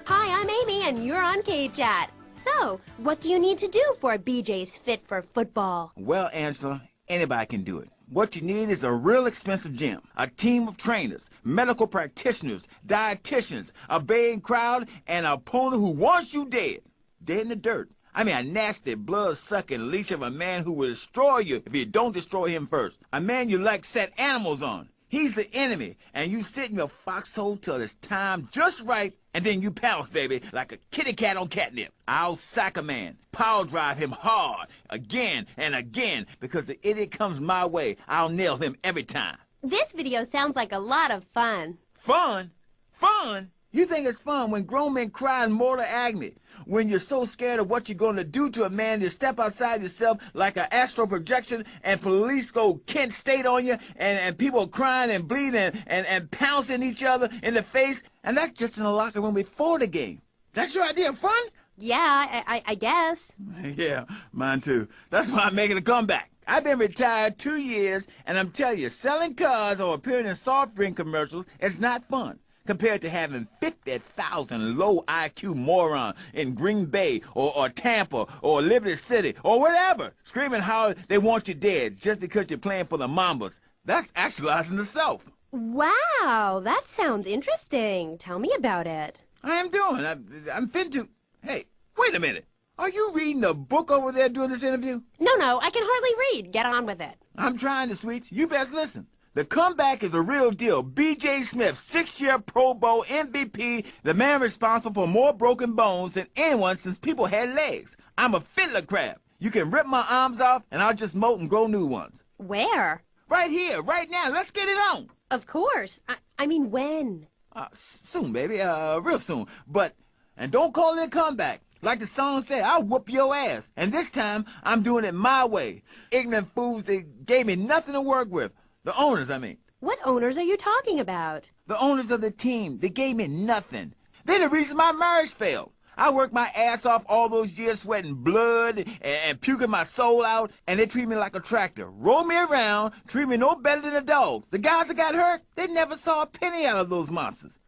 Hi, I'm Amy, and you're on Kchat. So, what do you need to do for BJ's fit for football? Well, Angela, anybody can do it. What you need is a real expensive gym, a team of trainers, medical practitioners, dietitians, a baying crowd, and an opponent who wants you dead. Dead in the dirt. I mean, a nasty, blood-sucking leech of a man who will destroy you if you don't destroy him first. A man you like set animals on. He's the enemy, and you sit in your foxhole till it's time just right, and then you pounce, baby, like a kitty cat on catnip. I'll sack a man, power drive him hard, again and again, because the idiot comes my way. I'll nail him every time. This video sounds like a lot of fun. Fun? Fun? You think it's fun when grown men cry in mortal agony, when you're so scared of what you're going to do to a man, you step outside yourself like an astral projection, and police go Kent State on you, and people crying and bleeding and pouncing each other in the face, and that's just in the locker room before the game. That's your idea of fun? Yeah, I guess. Yeah, mine too. That's why I'm making a comeback. I've been retired 2 years, and I'm telling you, selling cars or appearing in soft drink commercials is not fun compared to having 50,000 low IQ morons in Green Bay or Tampa or Liberty City or whatever screaming how they want you dead just because you're playing for the Mambas. That's actualizing the self. Wow, that sounds interesting. Tell me about it. I am doing. I'm fit to... Hey, wait a minute. Are you reading a book over there doing this interview? No, I can hardly read. Get on with it. I'm trying to, sweets. You best listen. The comeback is a real deal. B.J. Smith, 6-year Pro Bowl MVP, the man responsible for more broken bones than anyone since people had legs. I'm a fiddler crab. You can rip my arms off, and I'll just molt and grow new ones. Where? Right here, right now. Let's get it on. Of course. I mean, when? Soon, baby. Real soon. And don't call it a comeback. Like the song said, I'll whoop your ass. And this time, I'm doing it my way. Ignorant fools that gave me nothing to work with. The owners, I mean. What owners are you talking about? The owners of the team. They gave me nothing. They're the reason my marriage failed. I worked my ass off all those years sweating blood and puking my soul out, and they treat me like a tractor. Roll me around, treat me no better than the dogs. The guys that got hurt, they never saw a penny out of those monsters.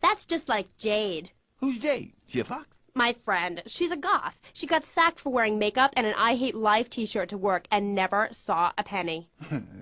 That's just like Jade. Who's Jade? She a fox? My friend. She's a goth. She got sacked for wearing makeup and an I Hate Life t-shirt to work and never saw a penny.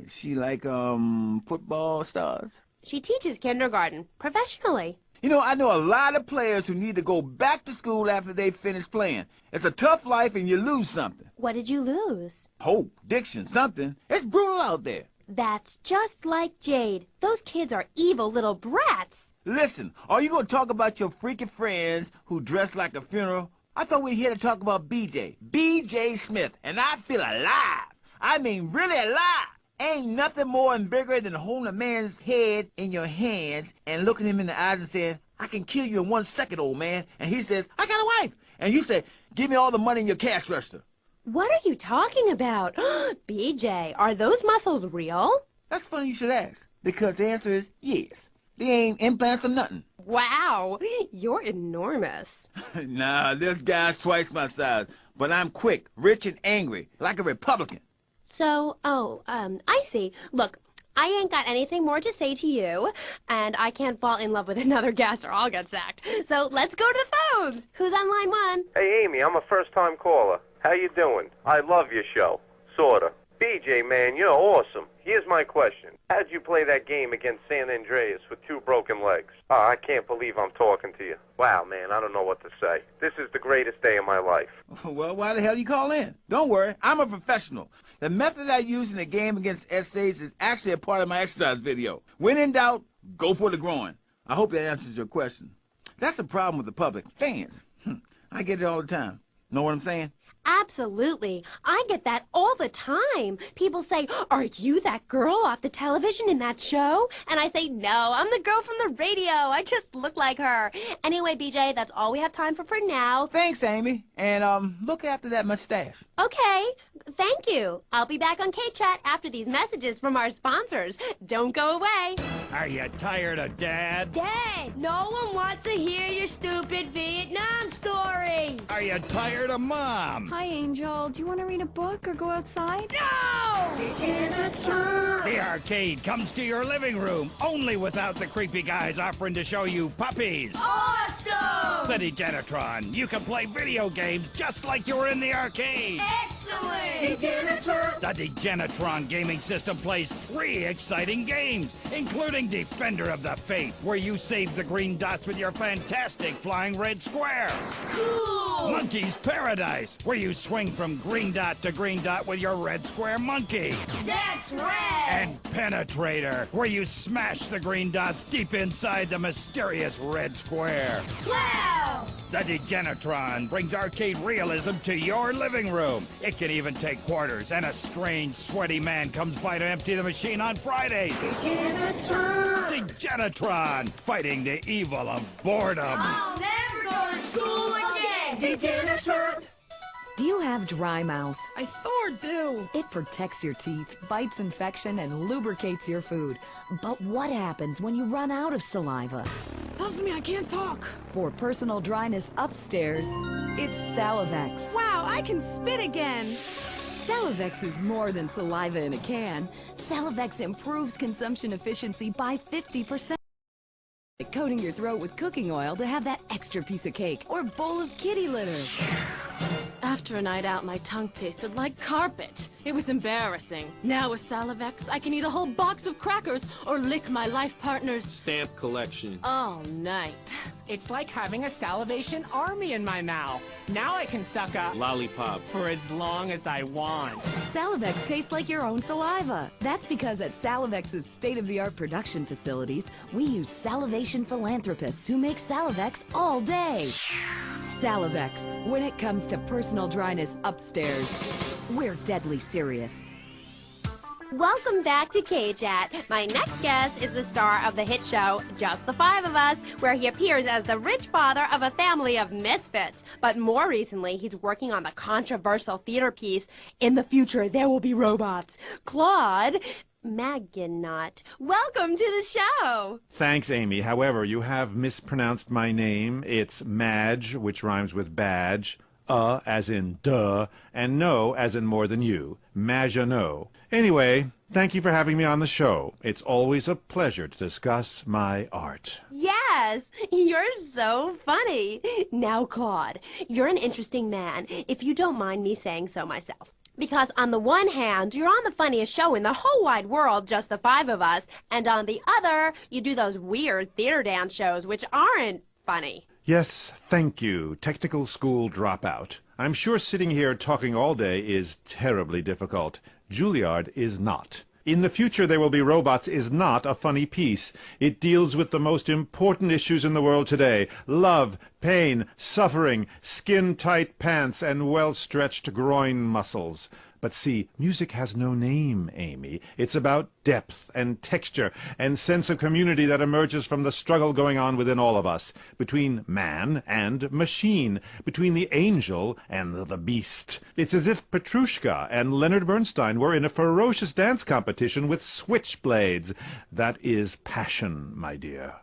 She like, football stars? She teaches kindergarten, professionally. You know, I know a lot of players who need to go back to school after they finish playing. It's a tough life and you lose something. What did you lose? Hope, diction, something. It's brutal out there. That's just like Jade. Those kids are evil little brats. Listen, are you going to talk about your freaky friends who dress like a funeral? I thought we were here to talk about B.J. B.J. Smith, and I feel alive. I mean really alive. Ain't nothing more and bigger than holding a man's head in your hands and looking him in the eyes and saying, I can kill you in 1 second, old man. And he says, I got a wife. And you say, give me all the money in your cash register. What are you talking about? BJ, are those muscles real? That's funny you should ask, because the answer is yes. They ain't implants or nothing. Wow, you're enormous. Nah, this guy's twice my size, but I'm quick, rich, and angry, like a Republican. So, I see. Look, I ain't got anything more to say to you, and I can't fall in love with another guest or I'll get sacked. So let's go to the phones. Who's on line 1? Hey, Amy, I'm a first-time caller. How you doing? I love your show. Sorta. BJ, man, you're awesome. Here's my question. How'd you play that game against San Andreas with 2 broken legs? Oh, I can't believe I'm talking to you. Wow, man, I don't know what to say. This is the greatest day of my life. Well, why the hell you call in? Don't worry, I'm a professional. The method I use in the game against essays is actually a part of my exercise video. When in doubt, go for the groin. I hope that answers your question. That's the problem with the public. Fans. I get it all the time. Know what I'm saying? Absolutely. I get that all the time. People say, are you that girl off the television in that show? And I say, no, I'm the girl from the radio. I just look like her. Anyway, BJ, that's all we have time for now. Thanks, Amy. And, look after that mustache. Okay. Thank you. I'll be back on Kchat after these messages from our sponsors. Don't go away. Are you tired of Dad? Dad, no one wants to hear your stupid Vietnam stories. Are you tired of Mom? Hi, Angel. Do you want to read a book or go outside? No! The arcade comes to your living room, only without the creepy guys offering to show you puppies. Awesome! The Degenitron. You can play video games just like you were in the arcade. Excellent! The Degenitron gaming system plays 3 exciting games, including Defender of the Faith, where you save the green dots with your fantastic flying red square. Cool! Monkey's Paradise, where you swing from green dot to green dot with your red square monkey. That's rad! And Penetrator, where you smash the green dots deep inside the mysterious red square. Wow! The Degenitron brings arcade realism to your living room. It can even take quarters, and a strange, sweaty man comes by to empty the machine on Fridays. Degenitron, fighting the evil of boredom. I'll never go to school again! Do you have dry mouth? I sure do. It protects your teeth, fights infection, and lubricates your food. But what happens when you run out of saliva? Help me, I can't talk. For personal dryness upstairs, it's Salivex. Wow, I can spit again. Salivex is more than saliva in a can. Salivex improves consumption efficiency by 50%. Coating your throat with cooking oil to have that extra piece of cake or bowl of kitty litter. After a night out, my tongue tasted like carpet. It was embarrassing. Now with Salivex, I can eat a whole box of crackers or lick my life partner's stamp collection all night. It's like having a salivation army in my mouth. Now I can suck a lollipop for as long as I want. Salivex tastes like your own saliva. That's because at Salivex's state-of-the-art production facilities, we use salivation philanthropists who make Salivex all day. Salivex. When it comes to personal dryness upstairs, we're deadly serious. Welcome back to Kchat. My next guest is the star of the hit show Just the Five of Us, where he appears as the rich father of a family of misfits. But more recently, he's working on the controversial theater piece, In the Future There Will Be Robots. Claude Maginot, welcome to the show. Thanks, Amy. However, you have mispronounced my name. It's Madge, which rhymes with badge. As in duh, and no as in more than you. Maginot. Anyway, thank you for having me on the show. It's always a pleasure to discuss my art. Yes, you're so funny. Now, Claude, you're an interesting man, if you don't mind me saying so myself. Because on the one hand, you're on the funniest show in the whole wide world, Just the Five of Us, and on the other, you do those weird theater dance shows which aren't funny. Yes, thank you, technical school dropout. I'm sure sitting here talking all day is terribly difficult. Juilliard is not. In the Future There Will Be Robots is not a funny piece. It deals with the most important issues in the world today. Love, pain, suffering, skin-tight pants, and well-stretched groin muscles. But see, music has no name, Amy. It's about depth and texture and sense of community that emerges from the struggle going on within all of us, between man and machine, between the angel and the beast. It's as if Petrushka and Leonard Bernstein were in a ferocious dance competition with switchblades. That is passion, my dear.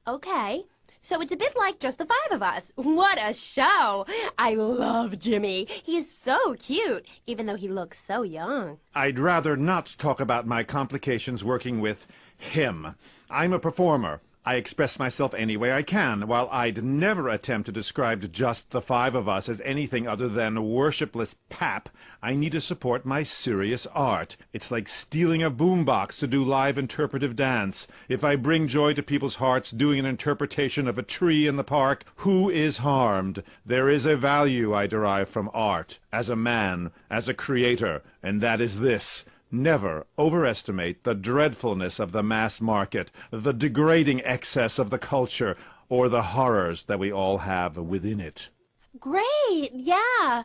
Okay. So it's a bit like Just the Five of Us. What a show! I love Jimmy. He's so cute, even though he looks so young. I'd rather not talk about my complications working with him. I'm a performer. I express myself any way I can, while I'd never attempt to describe Just the Five of Us as anything other than worshipless pap. I need to support my serious art. It's like stealing a boombox to do live interpretive dance. If I bring joy to people's hearts doing an interpretation of a tree in the park, who is harmed? There is a value I derive from art, as a man, as a creator, and that is this. Never overestimate the dreadfulness of the mass market, the degrading excess of the culture, or the horrors that we all have within it. Great, yeah.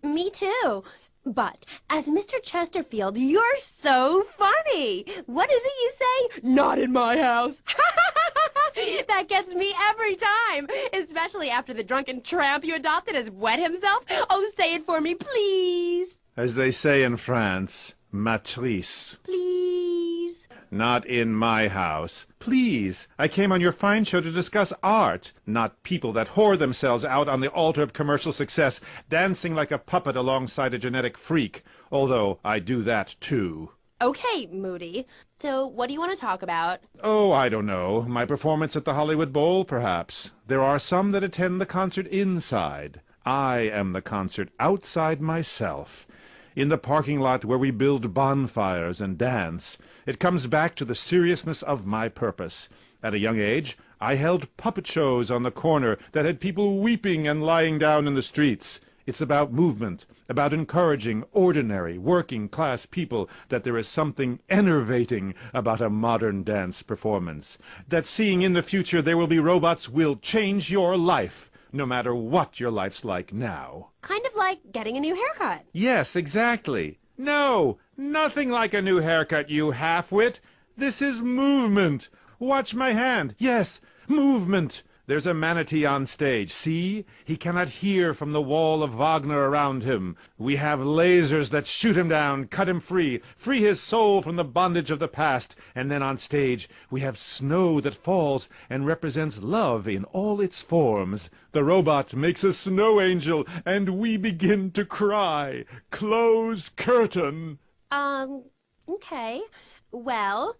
Me too. But, as Mr. Chesterfield, you're so funny. What is it you say? Not in my house. That gets me every time, especially after the drunken tramp you adopted has wet himself. Oh, say it for me, please. As they say in France, matrice. Please. Not in my house. Please. I came on your fine show to discuss art, not people that whore themselves out on the altar of commercial success, dancing like a puppet alongside a genetic freak, although I do that too. Okay, Moody. So, what do you want to talk about? Oh, I don't know. My performance at the Hollywood Bowl, perhaps. There are some that attend the concert inside. I am the concert outside myself. In the parking lot where we build bonfires and dance. It comes back to the seriousness of my purpose. At a young age, I held puppet shows on the corner that had people weeping and lying down in the streets. It's about movement, about encouraging ordinary, working-class people that there is something enervating about a modern dance performance. That seeing in the future there will be robots will change your life, no matter what your life's like now. Kind of like getting a new haircut. Yes, exactly. No, nothing like a new haircut, you half-wit. This is movement. Watch my hand. Yes, movement. There's a manatee on stage. See? He cannot hear from the wall of Wagner around him. We have lasers that shoot him down, cut him free his soul from the bondage of the past. And then on stage, we have snow that falls and represents love in all its forms. The robot makes a snow angel, and we begin to cry. Close curtain. Okay. Well,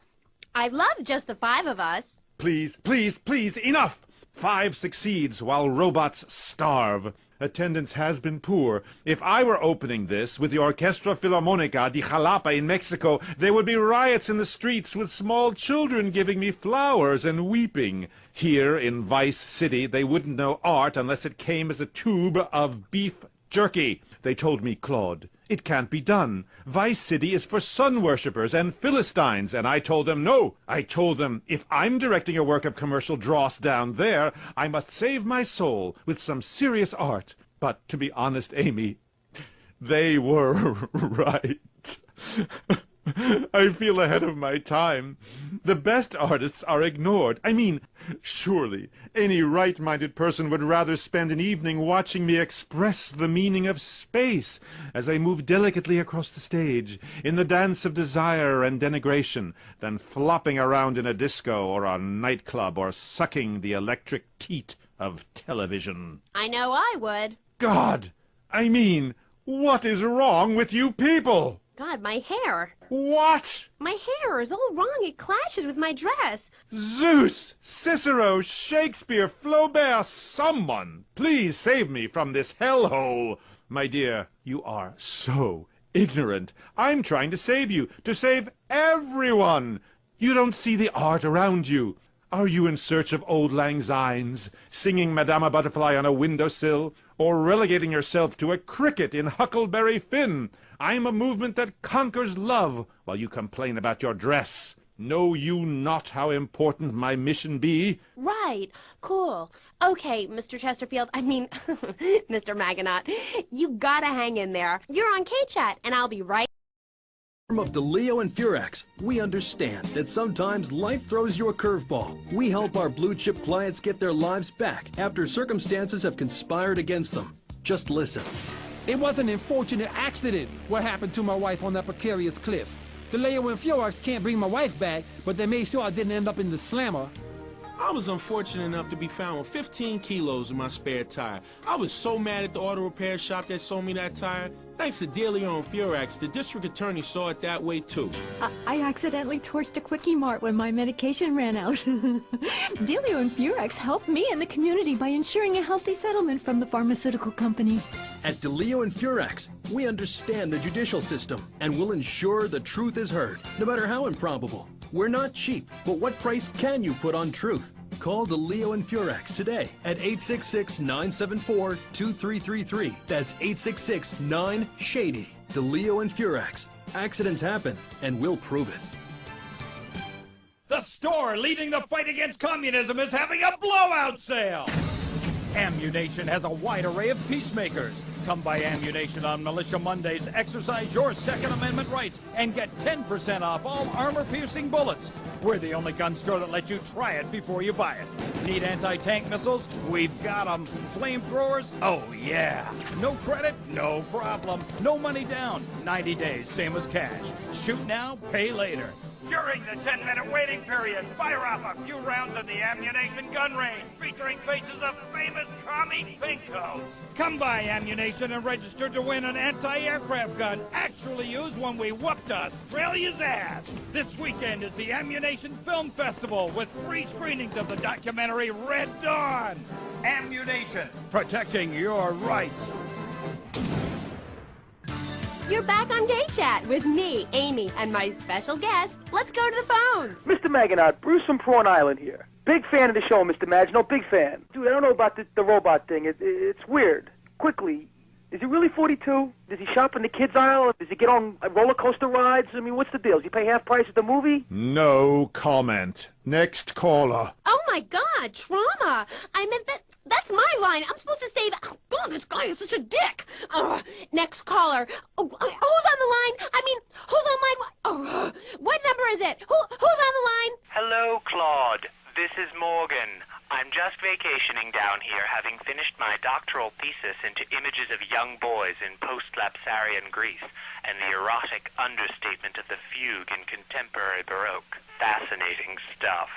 I love Just the Five of Us. Please, please, please, enough! 5 succeeds while robots starve. Attendance has been poor. If I were opening this with the Orquestra Filarmonica di Jalapa in Mexico, there would be riots in the streets with small children giving me flowers and weeping. Here in Vice City, they wouldn't know art unless it came as a tube of beef jerky. They told me, Claude, it can't be done. Vice City is for sun worshippers and Philistines. And I told them, no. I told them, if I'm directing a work of commercial dross down there, I must save my soul with some serious art. But to be honest, Amy, they were right. I feel ahead of my time. The best artists are ignored. I mean, surely any right-minded person would rather spend an evening watching me express the meaning of space as I move delicately across the stage in the dance of desire and denigration than flopping around in a disco or a nightclub or sucking the electric teat of television. I know I would. God! I mean, what is wrong with you people? God, my hair. What? My hair is all wrong. It clashes with my dress. Zeus! Cicero! Shakespeare! Flaubert! Someone! Please save me from this hellhole! My dear, you are so ignorant. I'm trying to save you, to save everyone. You don't see the art around you. Are you in search of old lang synes, singing Madama Butterfly on a windowsill, or relegating yourself to a cricket in Huckleberry Finn? I'm a movement that conquers love, while you complain about your dress. Know you not how important my mission be? Right. Cool. Okay, Mr. Chesterfield, Mr. Maginot, you gotta hang in there. You're on Kchat, and I'll be right. Of DeLeo and Furex, we understand that sometimes life throws you a curveball. We help our blue-chip clients get their lives back after circumstances have conspired against them. Just listen. It was an unfortunate accident what happened to my wife on that precarious cliff. DeLeo and Furex can't bring my wife back, but they made sure I didn't end up in the slammer. I was unfortunate enough to be found with 15 kilos in my spare tire. I was so mad at the auto repair shop that sold me that tire. Thanks to DeLeo and Furex, the district attorney saw it that way too. I accidentally torched a Quickie Mart when my medication ran out. DeLeo and Furex helped me and the community by ensuring a healthy settlement from the pharmaceutical company. At DeLeo and Furex, we understand the judicial system and will ensure the truth is heard, no matter how improbable. We're not cheap, but what price can you put on truth? Call DeLeo and Furex today at 866-974-2333. That's 866-9-SHADY. DeLeo and Furex. Accidents happen, and we'll prove it. The store leading the fight against communism is having a blowout sale! Ammunition has a wide array of peacemakers. Come by Ammunition on Militia Mondays, exercise your Second Amendment rights, and get 10% off all armor-piercing bullets. We're the only gun store that lets you try it before you buy it. Need anti-tank missiles? We've got them. Flamethrowers? Oh, yeah. No credit? No problem. No money down. 90 days, same as cash. Shoot now, pay later. During the 10-minute waiting period, fire off a few rounds at the Ammunition gun range, featuring faces of famous commie pinkos. Come by Ammunition and register to win an anti-aircraft gun actually used when we whooped Australia's ass. This weekend is the Ammunition Film Festival with free screenings of the documentary Red Dawn. Ammunition, protecting your rights. You're back on Kchat with me, Amy, and my special guest. Let's go to the phones. Mr. Maginot, Bruce from Prawn Island here. Big fan of the show, Mr. Maginot, big fan. Dude, I don't know about the robot thing. It's weird. Quickly, is he really 42? Does he shop in the kids' aisle? Does he get on roller coaster rides? I mean, what's the deal? Does he pay half price at the movie? No comment. Next caller. Oh, my God, trauma. That's my line. I'm supposed to say that. Oh, God, this guy is such a dick. Next caller. Oh, who's on the line? Who's on line? Oh, what number is it? Who's on the line? Hello, Claude. This is Morgan. I'm just vacationing down here, having finished my doctoral thesis into images of young boys in post-Lapsarian Greece and the erotic understatement of the fugue in contemporary Baroque. Fascinating stuff.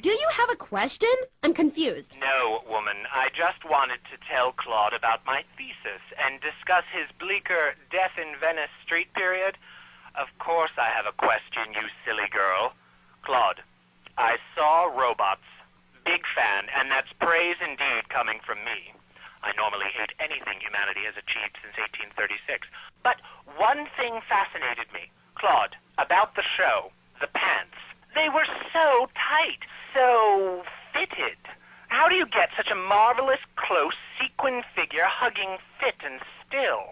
Do you have a question? I'm confused. No, woman. I just wanted to tell Claude about my thesis and discuss his bleaker Death in Venice Street period. Of course I have a question, you silly girl. Claude, I saw robots. Big fan, and that's praise indeed coming from me. show, the pants. They were so tight, so fitted. How do you get such a marvelous, close, sequin figure hugging fit and still?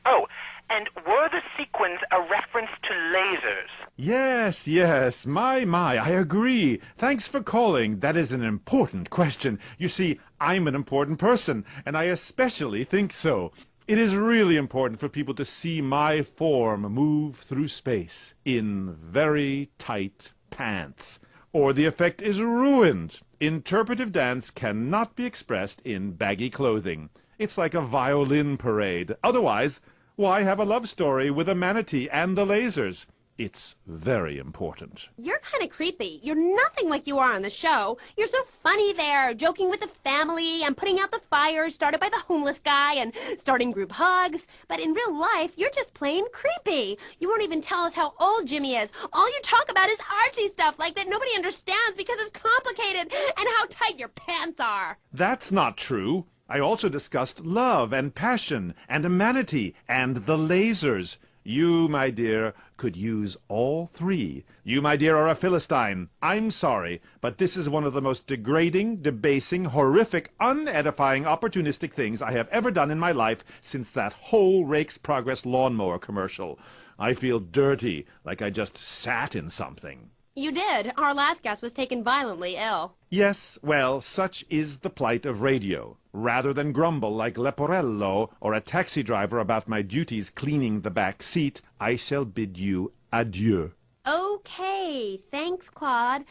Oh, and were the sequins a reference to lasers? Yes, yes. My, I agree. Thanks for calling. That is an important question. You see, I'm an important person, and I especially think so. It is really important for people to see my form move through space in very tight pants, or the effect is ruined. Interpretive dance cannot be expressed in baggy clothing. It's like a violin parade. Otherwise, why have a love story with a manatee and the lasers? It's very important. You're kind of creepy. You're nothing like you are on the show. You're so funny there, joking with the family and putting out the fires started by the homeless guy and starting group hugs. But in real life, you're just plain creepy. You won't even tell us how old Jimmy is. All you talk about is Archie stuff like that nobody understands because it's complicated, and how tight your pants are. That's not true. I also discussed love and passion and a manatee and the lasers. You, my dear, could use all three. You, my dear, are a Philistine. I'm sorry, but this is one of the most degrading, debasing, horrific, unedifying, opportunistic things I have ever done in my life since that whole Rake's Progress lawnmower commercial. I feel dirty, like I just sat in something. You did. Our last guest was taken violently ill. Yes, well, such is the plight of radio. Rather than grumble like Leporello or a taxi driver about my duties cleaning the back seat, I shall bid you adieu. Okay, thanks, Claude.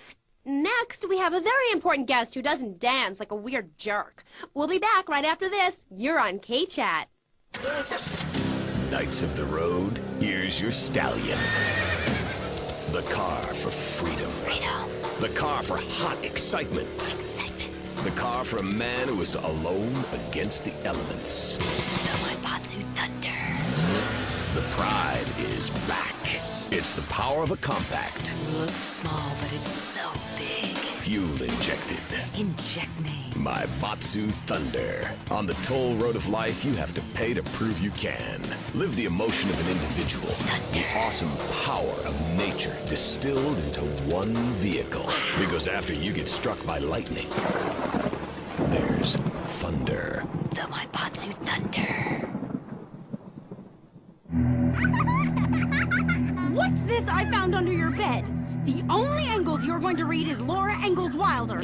Next, we have a very important guest who doesn't dance like a weird jerk. We'll be back right after this. You're on Kchat. Knights of the road, here's your stallion. The car for freedom. The car for hot excitement. The car for a man who is alone against the elements. The Waibatsu Thunder. The pride is back. It's the power of a compact. Looks small, but it's so big. Fuel injected. Inject me. My Batsu Thunder. On the toll road of life, you have to pay to prove you can. Live the emotion of an individual. Thunder. The awesome power of nature distilled into one vehicle. Wow. Because after you get struck by lightning, there's thunder. The Waibatsu Thunder. What's this I found under your bed? The only Engels you're going to read is Laura Ingalls Wilder.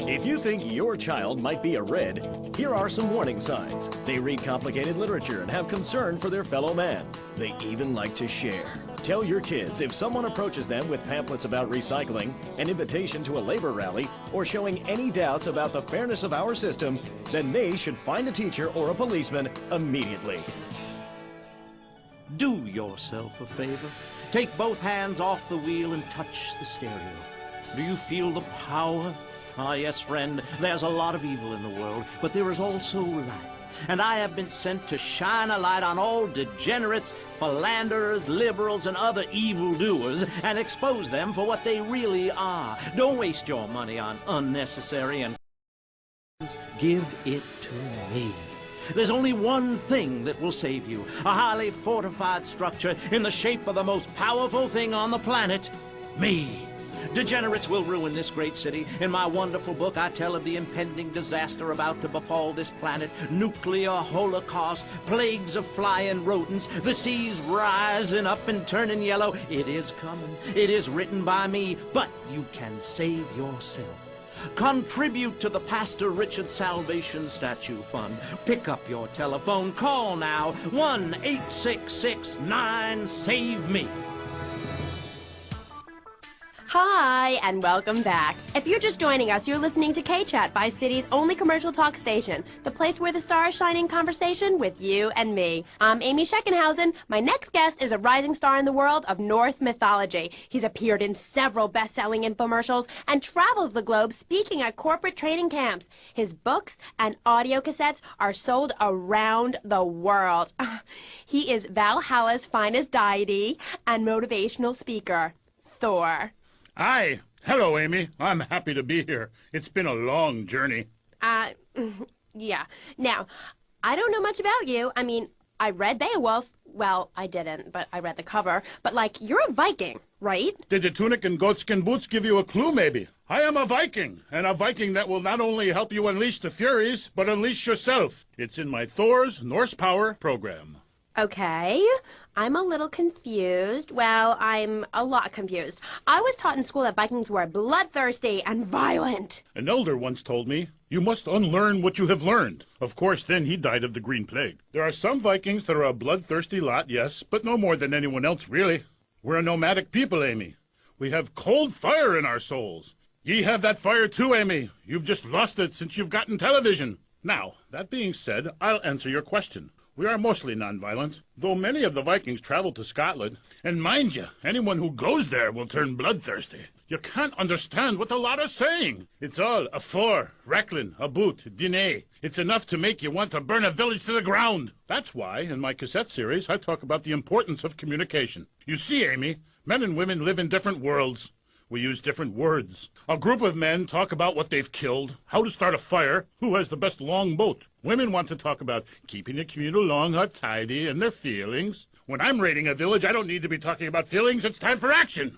If you think your child might be a red, here are some warning signs. They read complicated literature and have concern for their fellow man. They even like to share. Tell your kids if someone approaches them with pamphlets about recycling, an invitation to a labor rally, or showing any doubts about the fairness of our system, then they should find a teacher or a policeman immediately. Do yourself a favor. Take both hands off the wheel and touch the stereo. Do you feel the power? Ah, yes, friend, there's a lot of evil in the world, but there is also light. And I have been sent to shine a light on all degenerates, philanderers, liberals, and other evildoers, and expose them for what they really are. Don't waste your money on unnecessary and give it to me. There's only one thing that will save you, a highly fortified structure in the shape of the most powerful thing on the planet, me. Degenerates will ruin this great city. In my wonderful book, I tell of the impending disaster about to befall this planet, nuclear holocaust, plagues of flying rodents, the seas rising up and turning yellow. It is coming. It is written by me, but you can save yourself. Contribute to the Pastor Richard Salvation Statue Fund. Pick up your telephone. Call now. 1-866-9-SAVE-ME. Hi, and welcome back. If you're just joining us, you're listening to Kchat, Vice City's only commercial talk station, the place where the stars shine in conversation with you and me. I'm Amy Sheckenhausen. My next guest is a rising star in the world of Norse mythology. He's appeared in several best-selling infomercials and travels the globe speaking at corporate training camps. His books and audio cassettes are sold around the world. He is Valhalla's finest deity and motivational speaker, Thor. Hi. Hello, Amy. I'm happy to be here. It's been a long journey. Yeah. Now, I don't know much about you. I mean, I read Beowulf. Well, I didn't, but I read the cover. But, like, you're a Viking, right? Did the tunic and goatskin boots give you a clue, maybe? I am a Viking, and a Viking that will not only help you unleash the Furies, but unleash yourself. It's in my Thor's Norse Power program. Okay, I'm a little confused. Well, I'm a lot confused. I was taught in school that Vikings were bloodthirsty and violent. An elder once told me, you must unlearn what you have learned. Of course, then he died of the Green Plague. There are some Vikings that are a bloodthirsty lot, yes, but no more than anyone else, really. We're a nomadic people, Amy. We have cold fire in our souls. Ye have that fire too, Amy. You've just lost it since you've gotten television. Now, that being said, I'll answer your question. We are mostly nonviolent, though many of the Vikings traveled to Scotland. And mind you, anyone who goes there will turn bloodthirsty. You can't understand what the lot are saying. It's all a for, recklin, a boot, dîner. It's enough to make you want to burn a village to the ground. That's why, in my Kchat series, I talk about the importance of communication. You see, Amy, men and women live in different worlds. We use different words. A group of men talk about what they've killed, how to start a fire, who has the best long boat. Women want to talk about keeping the communal long hut tidy and their feelings. When I'm raiding a village, I don't need to be talking about feelings. It's time for action.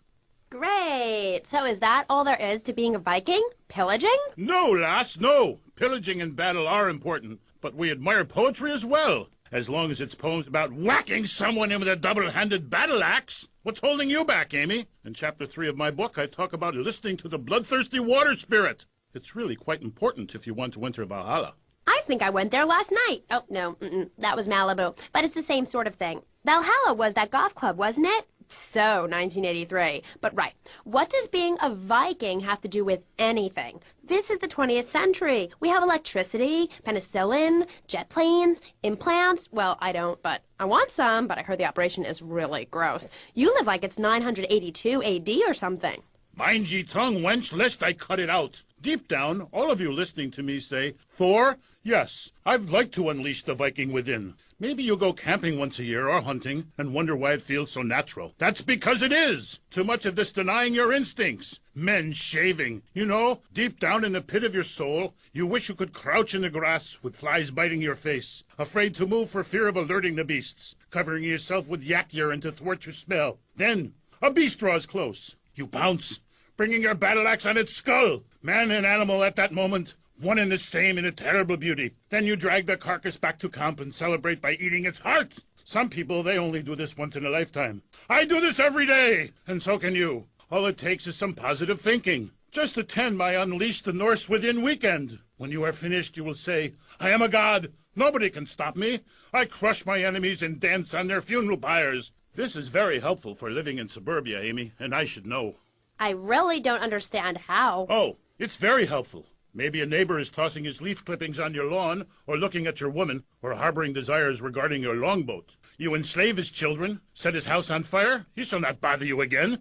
Great. So is that all there is to being a Viking? Pillaging? No, lass, no. Pillaging and battle are important, but we admire poetry as well, as long as it's poems about whacking someone in with a double-handed battle axe. What's holding you back, Amy? In Chapter 3 of my book, I talk about listening to the bloodthirsty water spirit. It's really quite important if you want to enter Valhalla. I think I went there last night. Oh, no, that was Malibu. But it's the same sort of thing. Valhalla was that goth club, wasn't it? So, 1983. But right, what does being a Viking have to do with anything? This is the 20th century. We have electricity, penicillin, jet planes, implants. Well, I don't, but I want some, but I heard the operation is really gross. You live like it's 982 AD or something. Mind ye tongue, wench, lest I cut it out. Deep down, all of you listening to me say, Thor, yes, I'd like to unleash the Viking within. Maybe you'll go camping once a year or hunting and wonder why it feels so natural. That's because it is. Too much of this denying your instincts. Men shaving. You know, deep down in the pit of your soul, you wish you could crouch in the grass with flies biting your face, afraid to move for fear of alerting the beasts, covering yourself with yak urine to thwart your smell. Then, a beast draws close. You pounce, bringing your battle axe on its skull. Man and animal at that moment, one and the same in a terrible beauty. Then you drag the carcass back to camp and celebrate by eating its heart. Some people, they only do this once in a lifetime. I do this every day, and so can you. All it takes is some positive thinking. Just attend my Unleash the Norse Within weekend. When you are finished, you will say, I am a god. Nobody can stop me. I crush my enemies and dance on their funeral pyres. This is very helpful for living in suburbia, Amy, and I should know. I really don't understand how. Oh, it's very helpful. Maybe a neighbor is tossing his leaf clippings on your lawn, or looking at your woman, or harboring desires regarding your longboat. You enslave his children, set his house on fire, he shall not bother you again.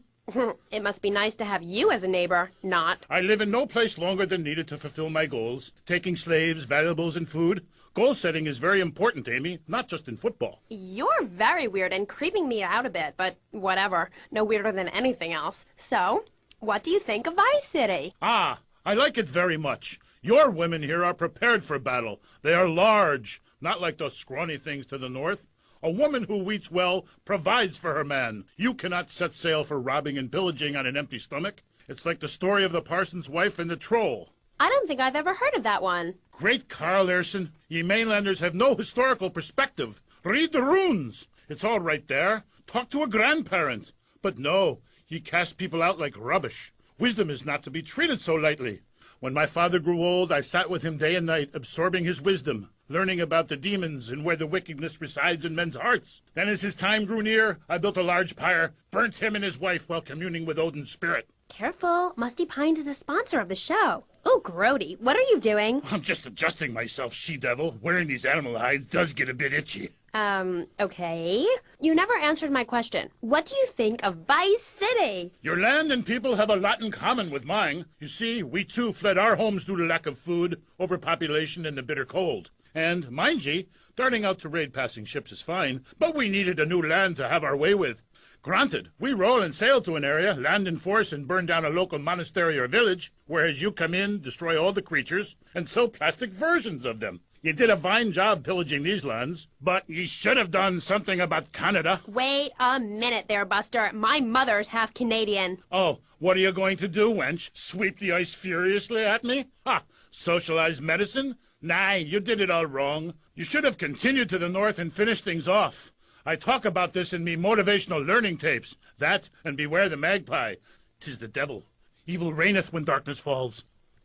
It must be nice to have you as a neighbor, not. I live in no place longer than needed to fulfill my goals, taking slaves, valuables, and food. Goal setting is very important, Amy, not just in football. You're very weird and creeping me out a bit, but whatever. No weirder than anything else. So, what do you think of Vice City? Ah, I like it very much. Your women here are prepared for battle. They are large, not like those scrawny things to the north. A woman who eats well provides for her man. You cannot set sail for robbing and pillaging on an empty stomach. It's like the story of the parson's wife and the troll. I don't think I've ever heard of that one. Great Carl Erson, ye mainlanders have no historical perspective. Read the runes. It's all right there. Talk to a grandparent. But no, ye cast people out like rubbish. Wisdom is not to be treated so lightly. When my father grew old, I sat with him day and night, absorbing his wisdom, learning about the demons and where the wickedness resides in men's hearts. Then as his time grew near, I built a large pyre, burnt him and his wife while communing with Odin's spirit. Careful, Musty Pines is a sponsor of the show. Oh, Grody, what are you doing? I'm just adjusting myself, she-devil. Wearing these animal hides does get a bit itchy. Okay. You never answered my question. What do you think of Vice City? Your land and people have a lot in common with mine. You see, we too fled our homes due to lack of food, overpopulation, and the bitter cold. And, mind ye, darting out to raid passing ships is fine, but we needed a new land to have our way with. Granted, we roll and sail to an area, land in force, and burn down a local monastery or village, whereas you come in, destroy all the creatures, and sell plastic versions of them. You did a fine job pillaging these lands, but you should have done something about Canada. Wait a minute there, Buster. My mother's half Canadian. Oh, what are you going to do, wench? Sweep the ice furiously at me? Ha! Socialized medicine? Nah, you did it all wrong. You should have continued to the north and finished things off. I talk about this in me motivational learning tapes. That and beware the magpie. 'Tis the devil. Evil reigneth when darkness falls.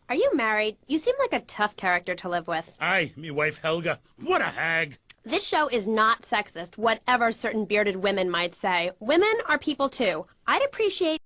Are you married? You seem like a tough character to live with. Aye, me wife Helga. What a hag. This show is not sexist, whatever certain bearded women might say. Women are people too. I'd appreciate...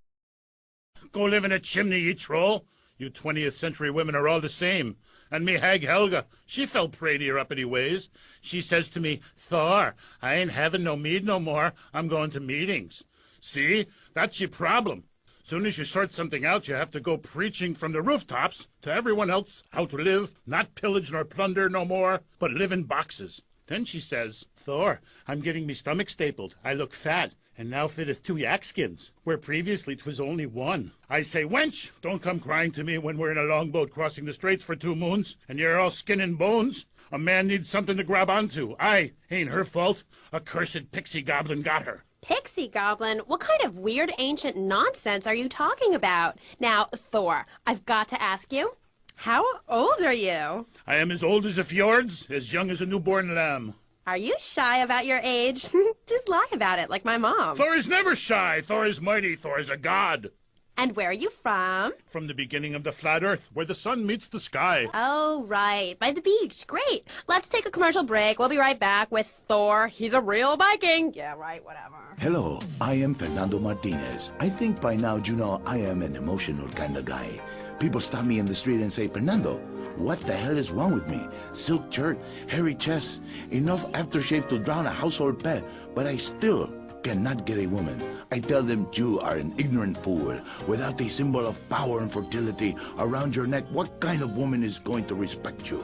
Go live in a chimney, you troll. You 20th century women are all the same. And me hag Helga, she fell prey to your uppity ways. She says to me, Thor, I ain't having no mead no more. I'm going to meetings. See? That's your problem. Soon as you sort something out, you have to go preaching from the rooftops to everyone else how to live, not pillage nor plunder no more, but live in boxes. Then she says, Thor, I'm getting me stomach stapled. I look fat, and now fitteth 2 yak skins, where previously 'twas only 1. I say, wench, don't come crying to me when we're in a longboat crossing the straits for 2 moons, and you're all skin and bones. A man needs something to grab onto. Aye, ain't her fault. A cursed pixie goblin got her. Pixie goblin? What kind of weird ancient nonsense are you talking about? Now, Thor, I've got to ask you, how old are you? I am as old as the fjords, as young as a newborn lamb. Are you shy about your age? Just lie about it, like my mom. Thor is never shy. Thor is mighty. Thor is a god. And where are you from? From the beginning of the flat earth, where the sun meets the sky. Oh, right. By the beach. Great. Let's take a commercial break. We'll be right back with Thor. He's a real Viking. Yeah, right, whatever. Hello, I am Fernando Martinez. I think by now you know I am an emotional kind of guy. People stop me in the street and say, Fernando, what the hell is wrong with me? Silk shirt, hairy chest, enough aftershave to drown a household pet, but I still cannot get a woman. I tell them you are an ignorant fool. Without a symbol of power and fertility around your neck, what kind of woman is going to respect you?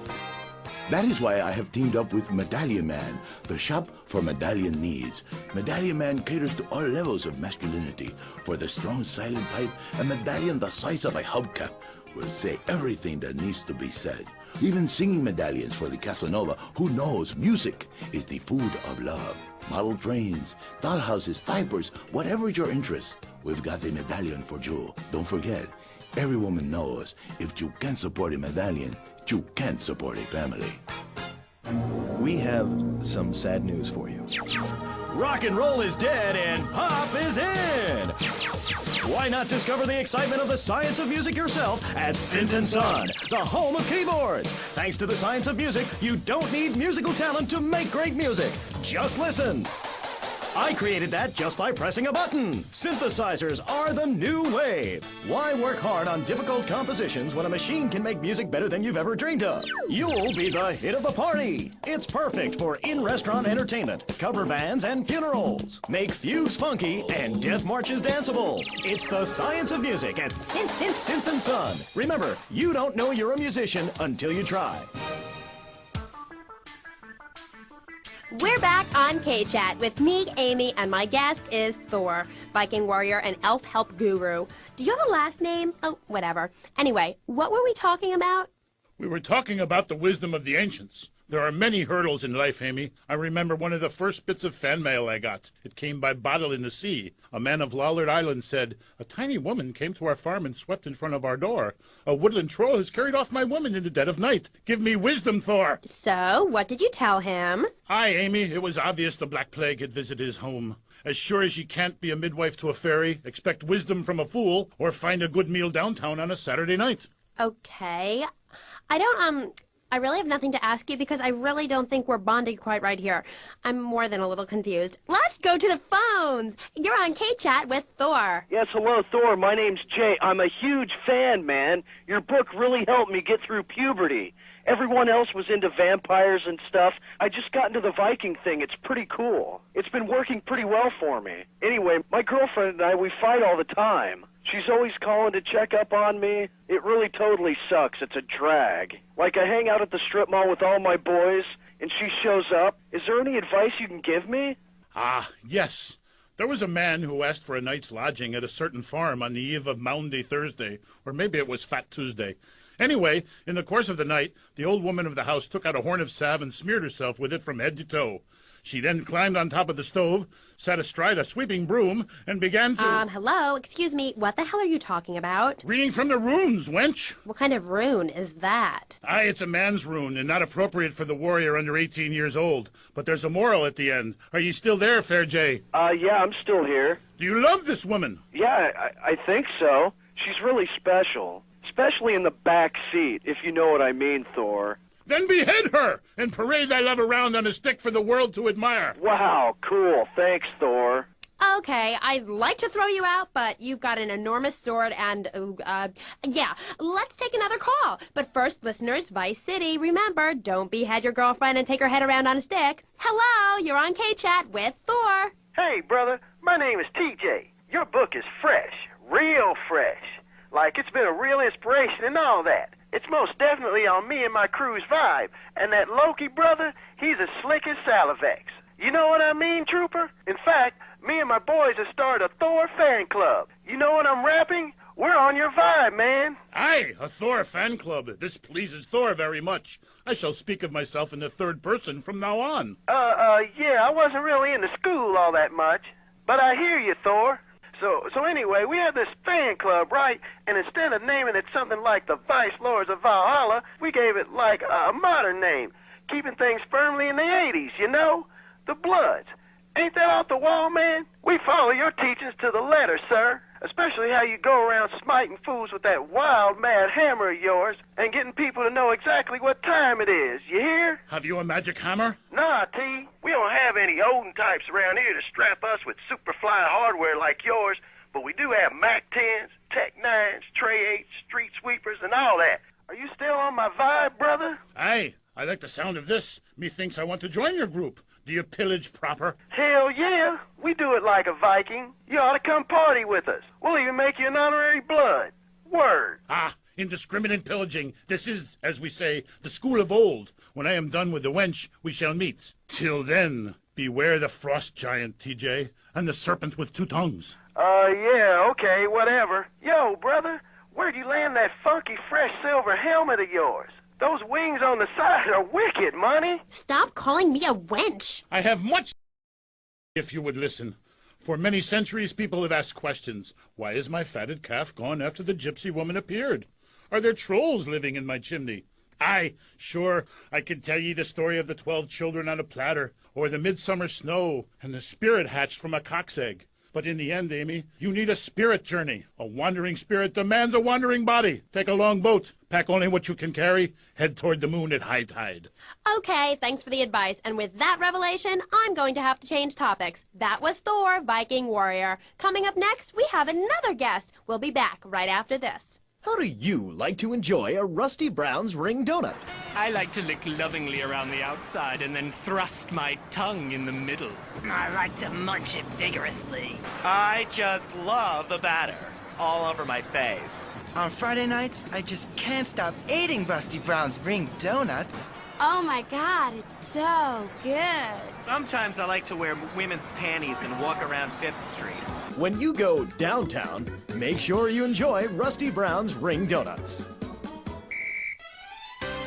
That is why I have teamed up with Medallion Man, the shop for medallion needs. Medallion Man caters to all levels of masculinity. For the strong silent type, a medallion the size of a hubcap will say everything that needs to be said. Even singing medallions for the Casanova who knows music is the food of love. Model trains, dollhouses, diapers, whatever your interest, we've got a medallion for you. Don't forget, every woman knows if you can't support a medallion, you can't support a family. We have some sad news for you. Rock and roll is dead and pop is in! Why not discover the excitement of the science of music yourself at Synth & Son, the home of keyboards? Thanks to the science of music, you don't need musical talent to make great music. Just listen. I created that just by pressing a button. Synthesizers are the new wave. Why work hard on difficult compositions when a machine can make music better than you've ever dreamed of? You'll be the hit of the party. It's perfect for in-restaurant entertainment, cover bands, and funerals. Make fugues funky and death marches danceable. It's the science of music at Synth & Son. Remember, you don't know you're a musician until you try. We're back on Kchat with me, Amy, and my guest is Thor, Viking warrior and elf help guru. Do you have a last name? Oh, whatever. Anyway, what were we talking about? We were talking about the wisdom of the ancients. There are many hurdles in life, Amy. I remember one of the first bits of fan mail I got. It came by bottle in the sea. A man of Lollard Island said, "A tiny woman came to our farm and swept in front of our door. A woodland troll has carried off my woman in the dead of night. Give me wisdom, Thor." So, what did you tell him? Aye, Amy, it was obvious the Black Plague had visited his home. As sure as you can't be a midwife to a fairy, expect wisdom from a fool, or find a good meal downtown on a Saturday night. Okay. I really have nothing to ask you because I really don't think we're bonding quite right here. I'm more than a little confused. Let's go to the phones. You're on Kchat with Thor. Yes, hello, Thor. My name's Jay. I'm a huge fan, man. Your book really helped me get through puberty. Everyone else was into vampires and stuff. I just got into the Viking thing. It's pretty cool. It's been working pretty well for me. Anyway, my girlfriend and I, we fight all the time. She's always calling to check up on me. It really totally sucks. It's a drag. Like, I hang out at the strip mall with all my boys, and she shows up. Is there any advice you can give me? Ah, yes. There was a man who asked for a night's lodging at a certain farm on the eve of Maundy Thursday, or maybe it was Fat Tuesday. Anyway, in the course of the night, the old woman of the house took out a horn of salve and smeared herself with it from head to toe. She then climbed on top of the stove, sat astride a sweeping broom, and began to... Hello, excuse me, what the hell are you talking about? Reading from the runes, wench. What kind of rune is that? Aye, it's a man's rune, and not appropriate for the warrior under 18 years old. But there's a moral at the end. Are you still there, Fair Jay? Yeah, I'm still here. Do you love this woman? Yeah, I think so. She's really special. Especially in the back seat, if you know what I mean, Thor. Then behead her, and parade thy love around on a stick for the world to admire. Wow, cool. Thanks, Thor. Okay, I'd like to throw you out, but you've got an enormous sword and, yeah, let's take another call. But first, listeners, Vice City, remember, don't behead your girlfriend and take her head around on a stick. Hello, you're on Kchat with Thor. Hey, brother, my name is TJ. Your book is fresh, real fresh. Like it's been a real inspiration and all that. It's most definitely on me and my crew's vibe. And that Loki brother, he's as slick as Salivex. You know what I mean, Trooper? In fact, me and my boys have started a Thor fan club. You know what I'm rapping? We're on your vibe, man. Aye, a Thor fan club. This pleases Thor very much. I shall speak of myself in the third person from now on. Yeah, I wasn't really into school all that much. But I hear you, Thor. So anyway, we have this fan club, right? And instead of naming it something like the Vice Lords of Valhalla, we gave it like a modern name, keeping things firmly in the 80s, you know? The Bloods. Ain't that off the wall, man? We follow your teachings to the letter, sir. Especially how you go around smiting fools with that wild, mad hammer of yours and getting people to know exactly what time it is. You hear? Have you a magic hammer? Nah, T. We don't have any Odin types around here to strap us with Superfly hardware like yours, but we do have Mac 10s, Tech 9s, Trey 8s, Street Sweepers, and all that. Are you still on my vibe, brother? Aye, I like the sound of this. Methinks I want to join your group. Do you pillage proper? Hell yeah. We do it like a Viking. You ought to come party with us. We'll even make you an honorary blood. Word. Ah, indiscriminate pillaging. This is, as we say, the school of old. When I am done with the wench, we shall meet. Till then, beware the frost giant, TJ, and the serpent with two tongues. Yeah, okay, whatever. Yo, brother, where'd you land that funky fresh silver helmet of yours? Those wings on the side are wicked, money. Stop calling me a wench. I have much, if you would listen. For many centuries, people have asked questions. Why is my fatted calf gone after the gypsy woman appeared? Are there trolls living in my chimney? Aye, sure, I could tell ye the story of the 12 children on a platter, or the midsummer snow, and the spirit hatched from a cock's egg. But in the end, Amy, you need a spirit journey. A wandering spirit demands a wandering body. Take a long boat. Pack only what you can carry. Head toward the moon at high tide. Okay, thanks for the advice. And with that revelation, I'm going to have to change topics. That was Thor, Viking warrior. Coming up next, we have another guest. We'll be back right after this. How do you like to enjoy a Rusty Brown's ring donut? I like to lick lovingly around the outside and then thrust my tongue in the middle. I like to munch it vigorously. I just love the batter all over my face. On Friday nights, I just can't stop eating Rusty Brown's ring donuts. Oh my God, it's so good. Sometimes I like to wear women's panties and walk around 5th Street. When you go downtown, make sure you enjoy Rusty Brown's ring donuts.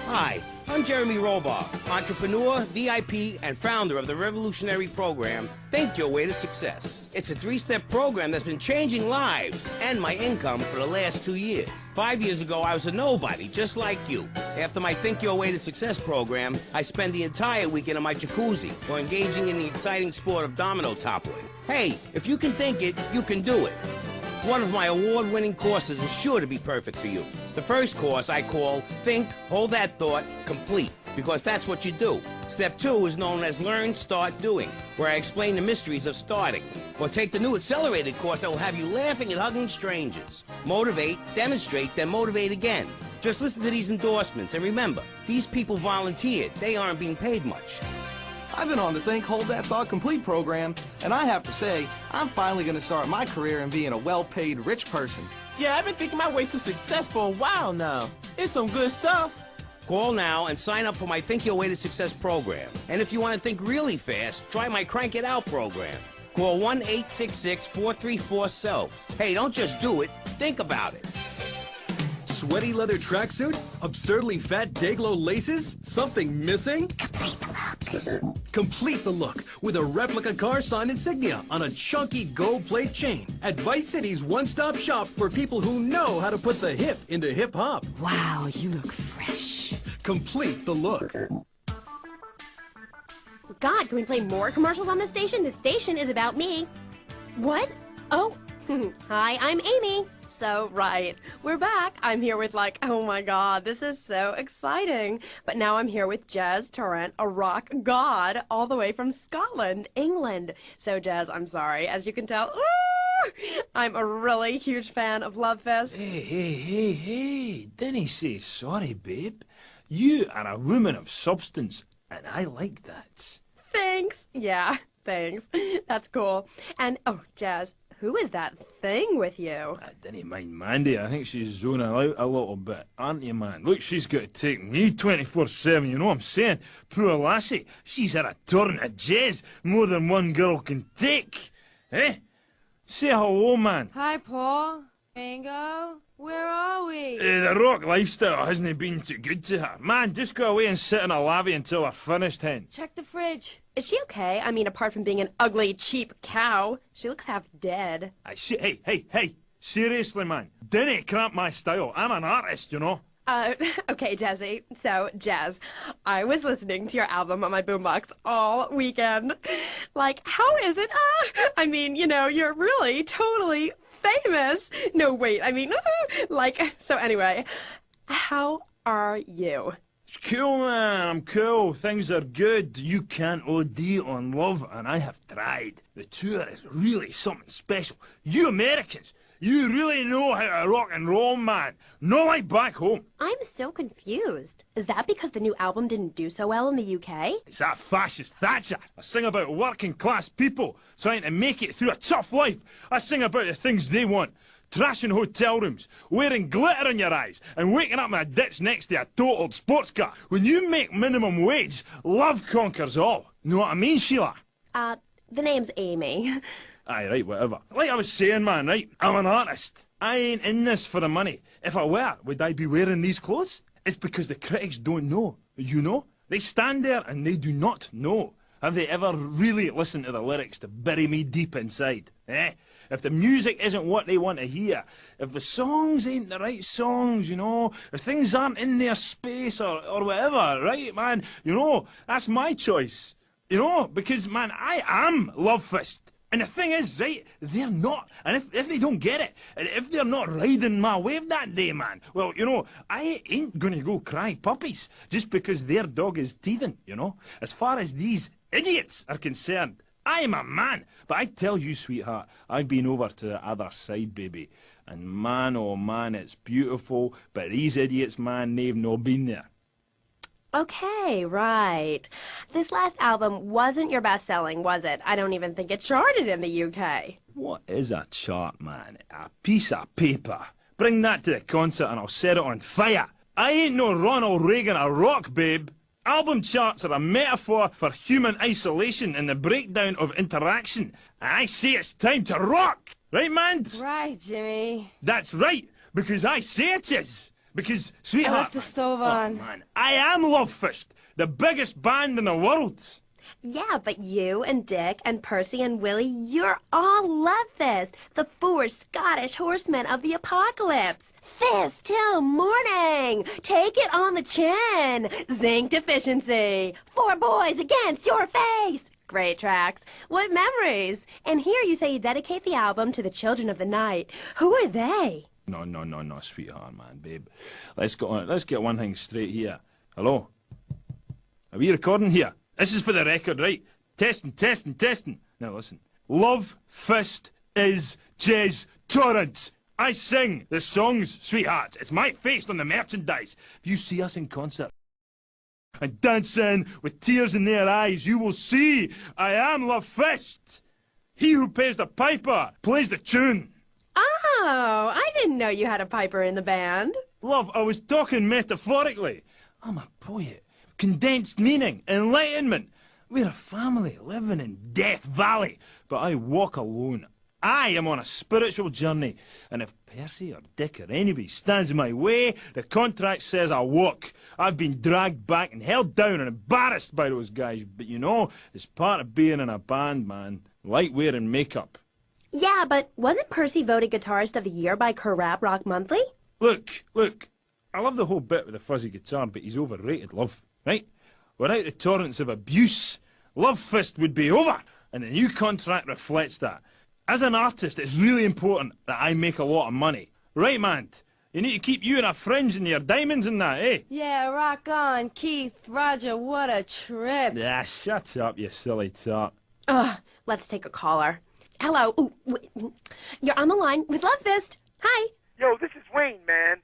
Hi, I'm Jeremy Robar, entrepreneur, VIP, and founder of the revolutionary program, Think Your Way to Success. It's a 3-step program that's been changing lives and my income for the last 2 years. 5 years ago, I was a nobody, just like you. After my Think Your Way to Success program, I spend the entire weekend in my jacuzzi or engaging in the exciting sport of domino toppling. Hey, if you can think it, you can do it. One of my award-winning courses is sure to be perfect for you. The first course I call Think, Hold That Thought, Complete, because that's what you do. Step 2 is known as Learn, Start, Doing, where I explain the mysteries of starting. Or take the new accelerated course that will have you laughing and hugging strangers. Motivate, demonstrate, then motivate again. Just listen to these endorsements, and remember, these people volunteered. They aren't being paid much. I've been on the Think, Hold That Thought Complete program, and I have to say, I'm finally going to start my career in being a well-paid rich person. Yeah, I've been thinking my way to success for a while now. It's some good stuff. Call now and sign up for my Think Your Way to Success program. And if you want to think really fast, try my Crank It Out program. Call 1-866-434-SELF. Hey, don't just do it. Think about it. sweaty leather tracksuit? Absurdly fat Dayglow laces? Something missing? Complete the look with a replica car sign insignia on a chunky gold plate chain at Vice City's one-stop shop for people who know how to put the hip into hip-hop. Wow, you look fresh. Complete the look. God, can we play more commercials on this station? This station is about me. What? Oh, hi, I'm Amy. So, right, we're back. I'm here with oh my God, this is so exciting. But now I'm here with Jez Tarrant, a rock god, all the way from Scotland, England. So, Jez, I'm sorry. As you can tell, I'm a really huge fan of Love Fest. Hey, didn't say sorry, babe. You are a woman of substance, and I like that. Thanks. Yeah, thanks. That's cool. And, oh, Jez, who is that thing with you? I didn't mind Mandy. I think she's zoning out a little bit, aren't you, man? Look, she's got to take me 24/7, you know what I'm saying? Poor lassie, she's had a turn at Jez more than one girl can take. Eh? Say hello, man. Hi, Paul. Bingo. Where are we? The rock lifestyle hasn't been too good to her. Man, just go away and sit in a lavvy until we're finished, hen. Check the fridge. Is she okay? I mean, apart from being an ugly, cheap cow, she looks half dead. Hey, seriously, man. Didn't cramp my style. I'm an artist, you know. Okay, Jesse. So, Jez, I was listening to your album on my boombox all weekend. How is it? I mean, you're really totally famous. No, wait, I mean, so anyway, how are you? Cool, man, I'm cool. Things are good. You can't OD on love, and I have tried. The tour is really something special. You Americans, you really know how to rock and roll, man. Not like back home. I'm so confused. Is that because the new album didn't do so well in the UK? It's that fascist Thatcher. I sing about working class people trying to make it through a tough life. I sing about the things they want. Trashing hotel rooms, wearing glitter in your eyes, and waking up in a ditch next to a totaled sports car. When you make minimum wage, love conquers all. Know what I mean, Sheila? The name's Amy. Aye, right, whatever. Like I was saying, man, right, I'm an artist. I ain't in this for the money. If I were, would I be wearing these clothes? It's because the critics don't know. You know? They stand there and they do not know. Have they ever really listened to the lyrics to bury me deep inside? Eh? If the music isn't what they want to hear, if the songs ain't the right songs, if things aren't in their space or whatever, right, man, that's my choice. Because, man, I am Love Fist. And the thing is, right, they're not. And if they don't get it, and if they're not riding my wave that day, man, well, I ain't gonna go cry puppies just because their dog is teething, As far as these idiots are concerned, I am a man. But I tell you, sweetheart, I've been over to the other side, baby. And man, oh man, it's beautiful. But these idiots, man, they've not been there. Okay, right. This last album wasn't your best-selling, was it? I don't even think it charted in the UK. What is a chart, man? A piece of paper. Bring that to the concert and I'll set it on fire. I ain't no Ronald Reagan or rock, babe. Album charts are a metaphor for human isolation and the breakdown of interaction. I say it's time to rock. Right, man? Right, Jimmy. That's right, because I say it is. Because, sweetheart... I left the stove on. Oh, man, I am Love Fist, the biggest band in the world. Yeah, but you and Dick and Percy and Willie, you're all Love Fist, the 4 Scottish horsemen of the apocalypse. Fist till morning. Take it on the chin. Zinc deficiency. 4 boys against your face. Great tracks. What memories. And here you say you dedicate the album to the children of the night. Who are they? No, sweetheart, man, babe. Let's get one thing straight here. Hello? Are we recording here? This is for the record, right? Testing. Now listen. Love Fist is Jez Torrance. I sing the songs, sweetheart. It's my face on the merchandise. If you see us in concert and dancing with tears in their eyes, you will see I am Love Fist. He who pays the piper plays the tune. Oh, I didn't know you had a piper in the band. Love, I was talking metaphorically. I'm a poet. Condensed meaning, enlightenment. We're a family living in Death Valley, but I walk alone. I am on a spiritual journey, and if Percy or Dick or anybody stands in my way, the contract says I walk. I've been dragged back and held down and embarrassed by those guys, but you know, it's part of being in a band, man. Like wearing makeup. Yeah, but wasn't Percy voted Guitarist of the Year by Crap Rock Monthly? Look, I love the whole bit with the fuzzy guitar, but he's overrated, love, right? Without the torrents of abuse, Love Fist would be over, and the new contract reflects that. As an artist, it's really important that I make a lot of money. Right, man? You need to keep you and our friends and your diamonds and that, eh? Yeah, rock on, Keith. Roger, what a trip. Yeah, shut up, you silly tart. Ugh, let's take a caller. Hello. Ooh, wait. You're on the line with Love Fist. Hi. Yo, this is Wayne, man.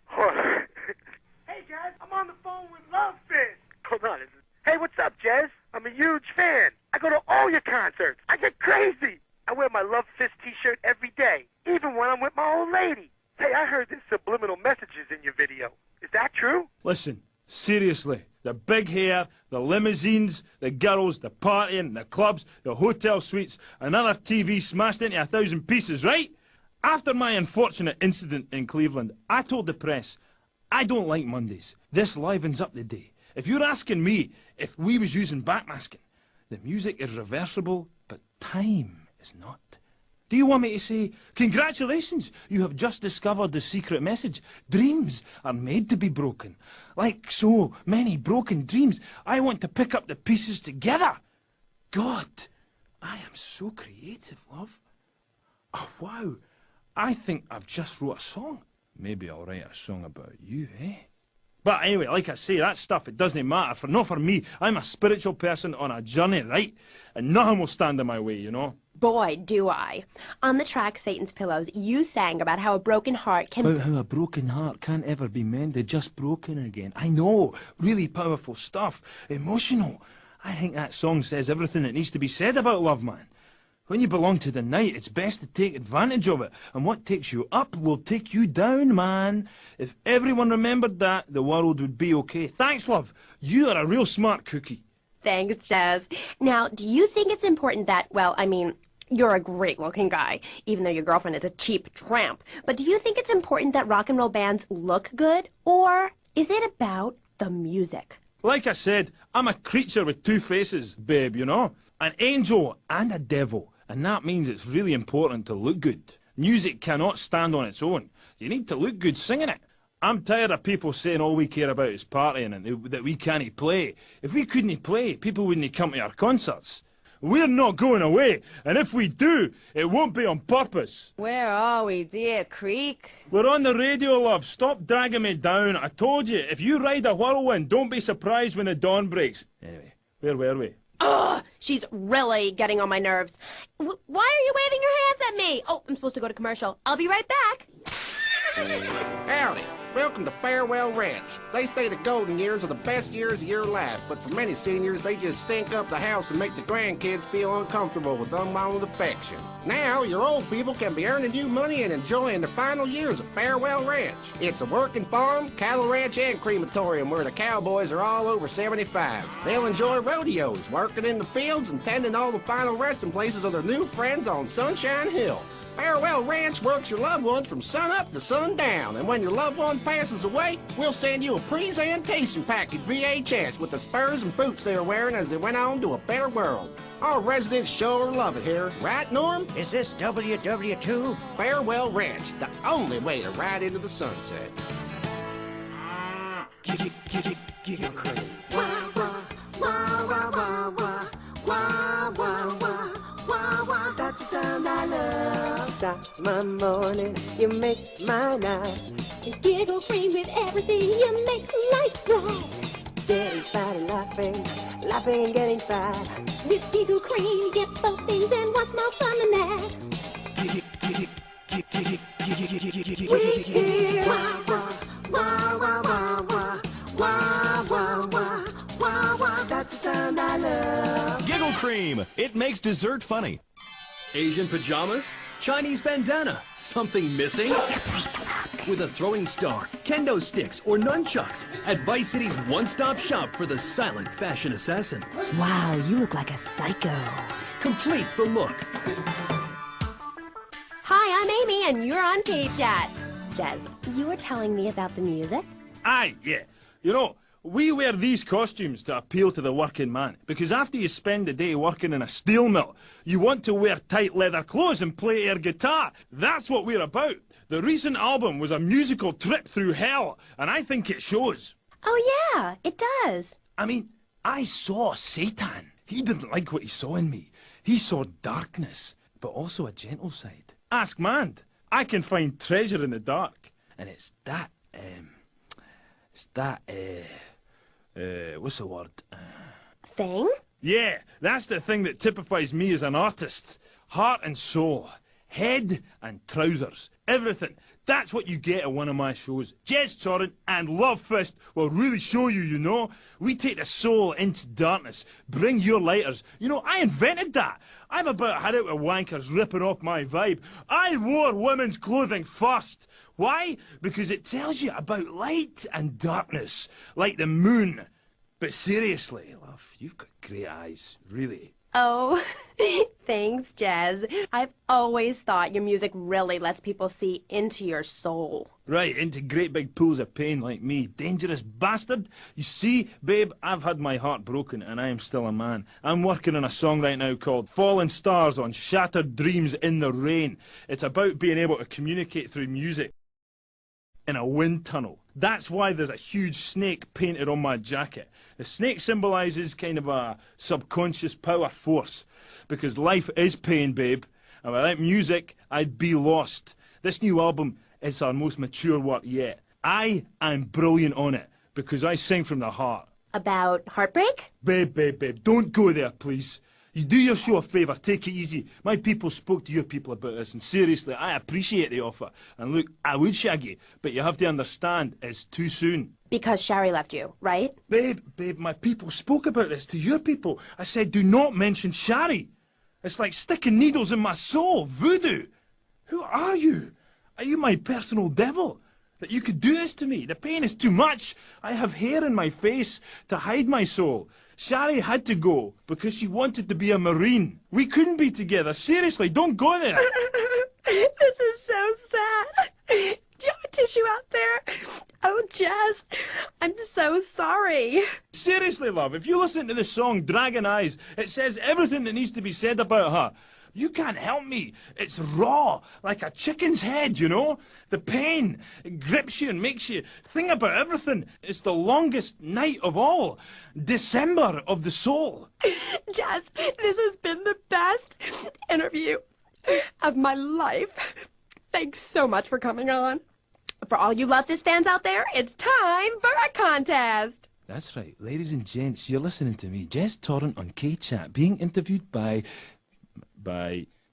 Hey, guys, I'm on the phone with Love Fist. Hold on. Hey, what's up, Jez? I'm a huge fan. I go to all your concerts. I get crazy. I wear my Love Fist t-shirt every day, even when I'm with my old lady. Hey, I heard there's subliminal messages in your video. Is that true? Listen, seriously, the big hair, the limousines, the girls, the partying, the clubs, the hotel suites, another TV smashed into 1,000 pieces, right? After my unfortunate incident in Cleveland, I told the press, I don't like Mondays. This livens up the day. If you're asking me if we was using backmasking, the music is reversible, but time is not. Do you want me to say, congratulations, you have just discovered the secret message. Dreams are made to be broken. Like so many broken dreams, I want to pick up the pieces together. God, I am so creative, love. Oh, wow, I think I've just wrote a song. Maybe I'll write a song about you, eh? But anyway, like I say, that stuff, it doesn't matter. Not for me. I'm a spiritual person on a journey, right? And nothing will stand in my way, you know? Boy, do I. On the track Satan's Pillows, you sang about how a broken heart can... About how a broken heart can't ever be mended, just broken again. I know. Really powerful stuff. Emotional. I think that song says everything that needs to be said about love, man. When you belong to the night, it's best to take advantage of it. And what takes you up will take you down, man. If everyone remembered that, the world would be okay. Thanks, love. You are a real smart cookie. Thanks, Jazz. Now, do you think it's important that, well, I mean, you're a great-looking guy, even though your girlfriend is a cheap tramp. But do you think it's important that rock and roll bands look good? Or is it about the music? Like I said, I'm a creature with two faces, babe, you know? An angel and a devil. And that means it's really important to look good. Music cannot stand on its own. You need to look good singing it. I'm tired of people saying all we care about is partying and that we can't play. If we couldn't play, people wouldn't come to our concerts. We're not going away, and if we do, it won't be on purpose. Where are we, dear Creek? We're on the radio, love. Stop dragging me down. I told you, if you ride a whirlwind, don't be surprised when the dawn breaks. Anyway, where were we? Ugh, she's really getting on my nerves. Why are you waving your hands at me? Oh, I'm supposed to go to commercial. I'll be right back. Howdy. Welcome to Farewell Ranch. They say the golden years are the best years of your life, but for many seniors, they just stink up the house and make the grandkids feel uncomfortable with unwanted affection. Now, your old people can be earning you money and enjoying the final years of Farewell Ranch. It's a working farm, cattle ranch, and crematorium where the cowboys are all over 75. They'll enjoy rodeos, working in the fields, and tending all the final resting places of their new friends on Sunshine Hill. Farewell Ranch works your loved ones from sun up to sundown, and when your loved ones passes away, we'll send you a presentation package VHS with the spurs and boots they were wearing as they went on to a better world. Our residents sure love it here, right, Norm? Is this WW2? Farewell Ranch, the only way to ride into the sunset. Giggle cream. Wah, wah, wah, wah, wah, wah, wah, wah, wah, wah, wah. That's the sound I love. Starts my morning, you make my night. And giggle cream with everything, you make life bright. Getting fat and laughing, laughing and getting fat. With giggle cream, you get both things, and what's more fun than that? We hear wah, wah, wah, wah, wah, wah, wah, wah, wah, wah, wah. That's the sound I love. Giggle cream. It makes dessert funny. Asian pajamas? Chinese bandana? Something missing? With a throwing star, kendo sticks, or nunchucks at Vice City's one-stop shop for the silent fashion assassin. Wow, you look like a psycho. Complete the look. and you're on Kchat. Jez, you were telling me about the music? Aye, yeah. You know, we wear these costumes to appeal to the working man, because after you spend the day working in a steel mill, you want to wear tight leather clothes and play air guitar. That's what we're about. The recent album was a musical trip through hell, and I think it shows. Oh yeah, it does. I mean, I saw Satan. He didn't like what he saw in me. He saw darkness, but also a gentle side. Ask Mand. I can find treasure in the dark. And it's that, what's the word? Thing? Yeah, that's the thing that typifies me as an artist. Heart and soul. Head and trousers. Everything. That's what you get at one of my shows. Jez Torrent and Love Fist will really show you, you know. We take the soul into darkness. Bring your lighters. You know, I invented that. I've about had it with wankers ripping off my vibe. I wore women's clothing first. Why? Because it tells you about light and darkness, like the moon. But seriously, love, you've got great eyes, really. Oh, thanks, Jez. I've always thought your music really lets people see into your soul. Right, into great big pools of pain like me. Dangerous bastard. You see, babe, I've had my heart broken and I am still a man. I'm working on a song right now called Fallen Stars on Shattered Dreams in the Rain. It's about being able to communicate through music in a wind tunnel. That's why there's a huge snake painted on my jacket. The snake symbolises kind of a subconscious power force. Because life is pain, babe. And without music, I'd be lost. This new album is our most mature work yet. I am brilliant on it, because I sing from the heart. About heartbreak? Babe, don't go there, please. You do your show a favour, take it easy. My people spoke to your people about this, and seriously, I appreciate the offer. And look, I would shag you, but you have to understand, it's too soon. Because Sherry left you, right? Babe, my people spoke about this to your people. I said, do not mention Sherry. It's like sticking needles in my soul, voodoo. Who are you? Are you my personal devil? That you could do this to me? The pain is too much. I have hair in my face to hide my soul. Sherry had to go because she wanted to be a Marine. We couldn't be together. Seriously, don't go there. This is so sad. Do you have a tissue out there? Oh, Jez, I'm so sorry. Seriously, love, if you listen to the song Dragon Eyes, it says everything that needs to be said about her. You can't help me. It's raw, like a chicken's head, you know? The pain, it grips you and makes you think about everything. It's the longest night of all. December of the soul. Jez, this has been the best interview of my life. Thanks so much for coming on. For all you Love This fans out there, it's time for a contest. That's right. Ladies and gents, you're listening to me, Jez Torrent on Kchat, being interviewed by...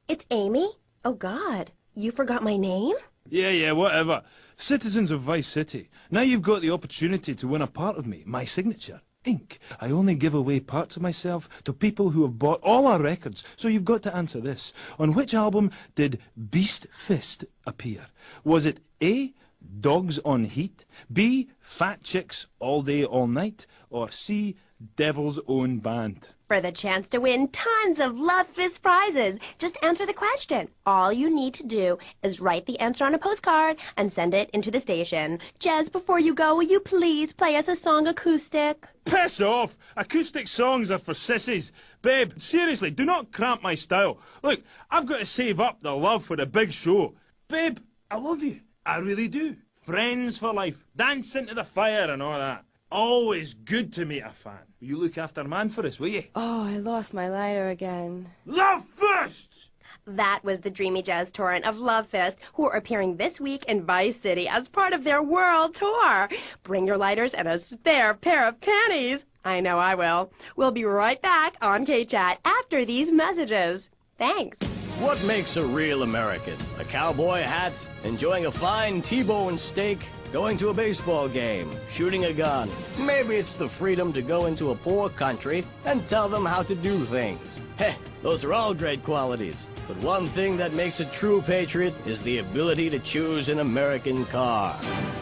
It's Amy? Oh, God. You forgot my name? Yeah, whatever. Citizens of Vice City. Now you've got the opportunity to win a part of me, my signature. Ink. I only give away parts of myself to people who have bought all our records, so you've got to answer this. On which album did Beast Fist appear? Was it A, Dogs on Heat, B, Fat Chicks All Day All Night, or C, Devil's Own Band? For the chance to win tons of Love Fist prizes, just answer the question. All you need to do is write the answer on a postcard and send it into the station. Jez, before you go, will you please play us a song acoustic? Piss off! Acoustic songs are for sissies. Babe, seriously, do not cramp my style. Look, I've got to save up the love for the big show. Babe, I love you. I really do. Friends for life. Dance into the fire and all that. Always good to meet a fan. Will you look after man for us, will you? Oh, I lost my lighter again. Love Fist! That was the dreamy Jez Torrent of Love Fist, who are appearing this week in Vice City as part of their world tour. Bring your lighters and a spare pair of panties. I know I will. We'll be right back on Kchat after these messages. Thanks. What makes a real American? A cowboy hat, enjoying a fine T-bone steak, going to a baseball game, shooting a gun. Maybe it's the freedom to go into a poor country and tell them how to do things. Heh, those are all great qualities. But one thing that makes a true patriot is the ability to choose an American car.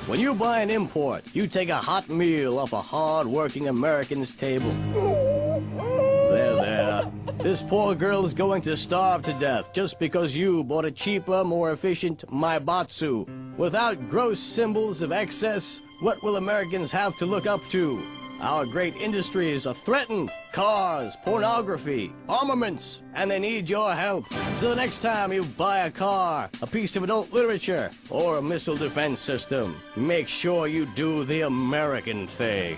When you buy an import, you take a hot meal off a hard-working American's table. There. This poor girl is going to starve to death just because you bought a cheaper, more efficient Maibatsu. Without gross symbols of excess, what will Americans have to look up to? Our great industries are threatened. Cars, pornography, armaments, and they need your help. So the next time you buy a car, a piece of adult literature, or a missile defense system, make sure you do the American thing.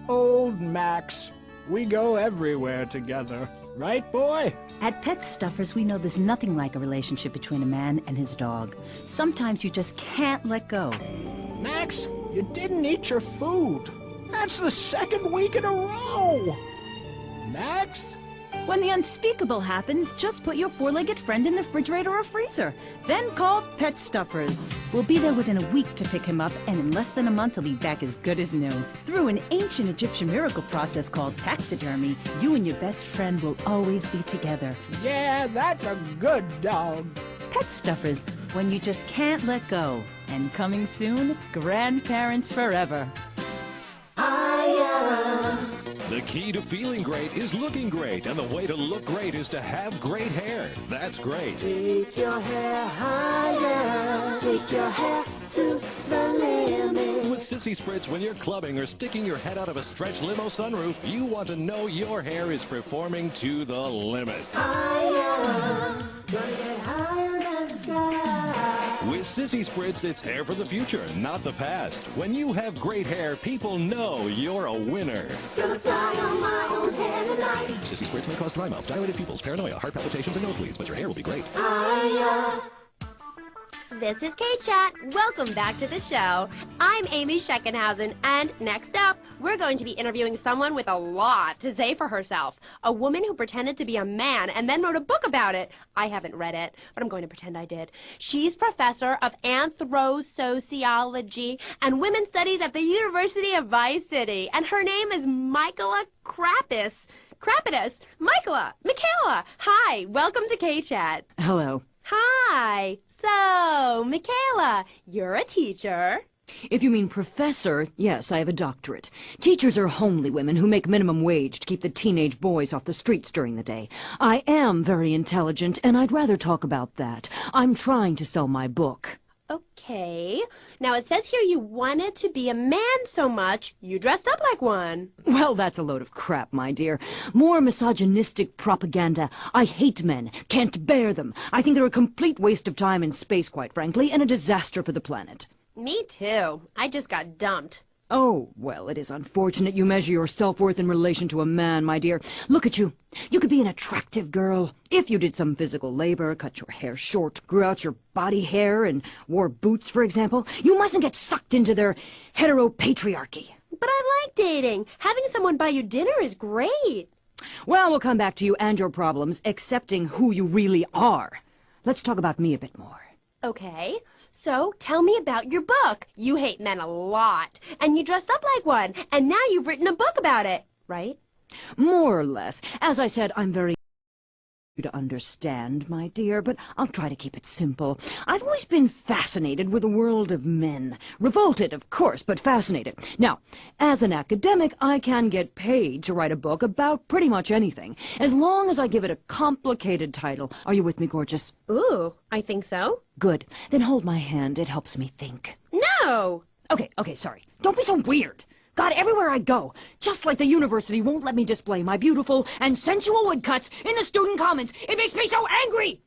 Old Max. We go everywhere together. Right, boy? At Pet Stuffers, we know there's nothing like a relationship between a man and his dog. Sometimes you just can't let go. Max, you didn't eat your food. That's the second week in a row. Max? When the unspeakable happens, just put your four-legged friend in the refrigerator or freezer. Then call Pet Stuffers. We'll be there within a week to pick him up, and in less than a month he'll be back as good as new. Through an ancient Egyptian miracle process called taxidermy, you and your best friend will always be together. Yeah, that's a good dog. Pet Stuffers, when you just can't let go. And coming soon, grandparents forever. The key to feeling great is looking great, and the way to look great is to have great hair. That's great. Take your hair higher. Take your hair to the limit. With Sissy Spritz, when you're clubbing or sticking your head out of a stretch limo sunroof, you want to know your hair is performing to the limit. Higher. Gonna get higher than the sky. With Sissy Spritz, it's hair for the future, not the past. When you have great hair, people know you're a winner. Gonna fly on my own hair tonight. Sissy Spritz may cause dry mouth, dilated pupils, paranoia, heart palpitations, and nosebleeds, but your hair will be great. This is Kchat. Welcome back to the show. I'm Amy Sheckenhausen, and next up, we're going to be interviewing someone with a lot to say for herself. A woman who pretended to be a man and then wrote a book about it. I haven't read it, but I'm going to pretend I did. She's professor of anthro-sociology and women's studies at the University of Vice City, and her name is Michaela Krapitus. Michaela. Hi, welcome to Kchat. Hello. Hi. So, Michaela, you're a teacher. If you mean professor, yes, I have a doctorate. Teachers are homely women who make minimum wage to keep the teenage boys off the streets during the day. I am very intelligent, and I'd rather talk about that. I'm trying to sell my book. Okay. Now, it says here you wanted to be a man so much, you dressed up like one. Well, that's a load of crap, my dear. More misogynistic propaganda. I hate men. Can't bear them. I think they're a complete waste of time and space, quite frankly, and a disaster for the planet. Me too. I just got dumped. Oh, well, it is unfortunate you measure your self-worth in relation to a man, my dear. Look at you. You could be an attractive girl if you did some physical labor, cut your hair short, grew out your body hair, and wore boots, for example. You mustn't get sucked into their heteropatriarchy. But I like dating. Having someone buy you dinner is great. Well, we'll come back to you and your problems, accepting who you really are. Let's talk about me a bit more. Okay. So, tell me about your book. You hate men a lot, and you dressed up like one, and now you've written a book about it, right? More or less. As I said, I'm very to understand, my dear, but I'll try to keep it simple. I've always been fascinated with the world of men. Revolted, of course, but fascinated. Now, as an academic, I can get paid to write a book about pretty much anything, as long as I give it a complicated title. Are you with me, gorgeous? Ooh, I think so. Good. Then hold my hand. It helps me think. No! Okay, sorry. Don't be so weird. God, everywhere I go, just like the university won't let me display my beautiful and sensual woodcuts in the student commons. It makes me so angry!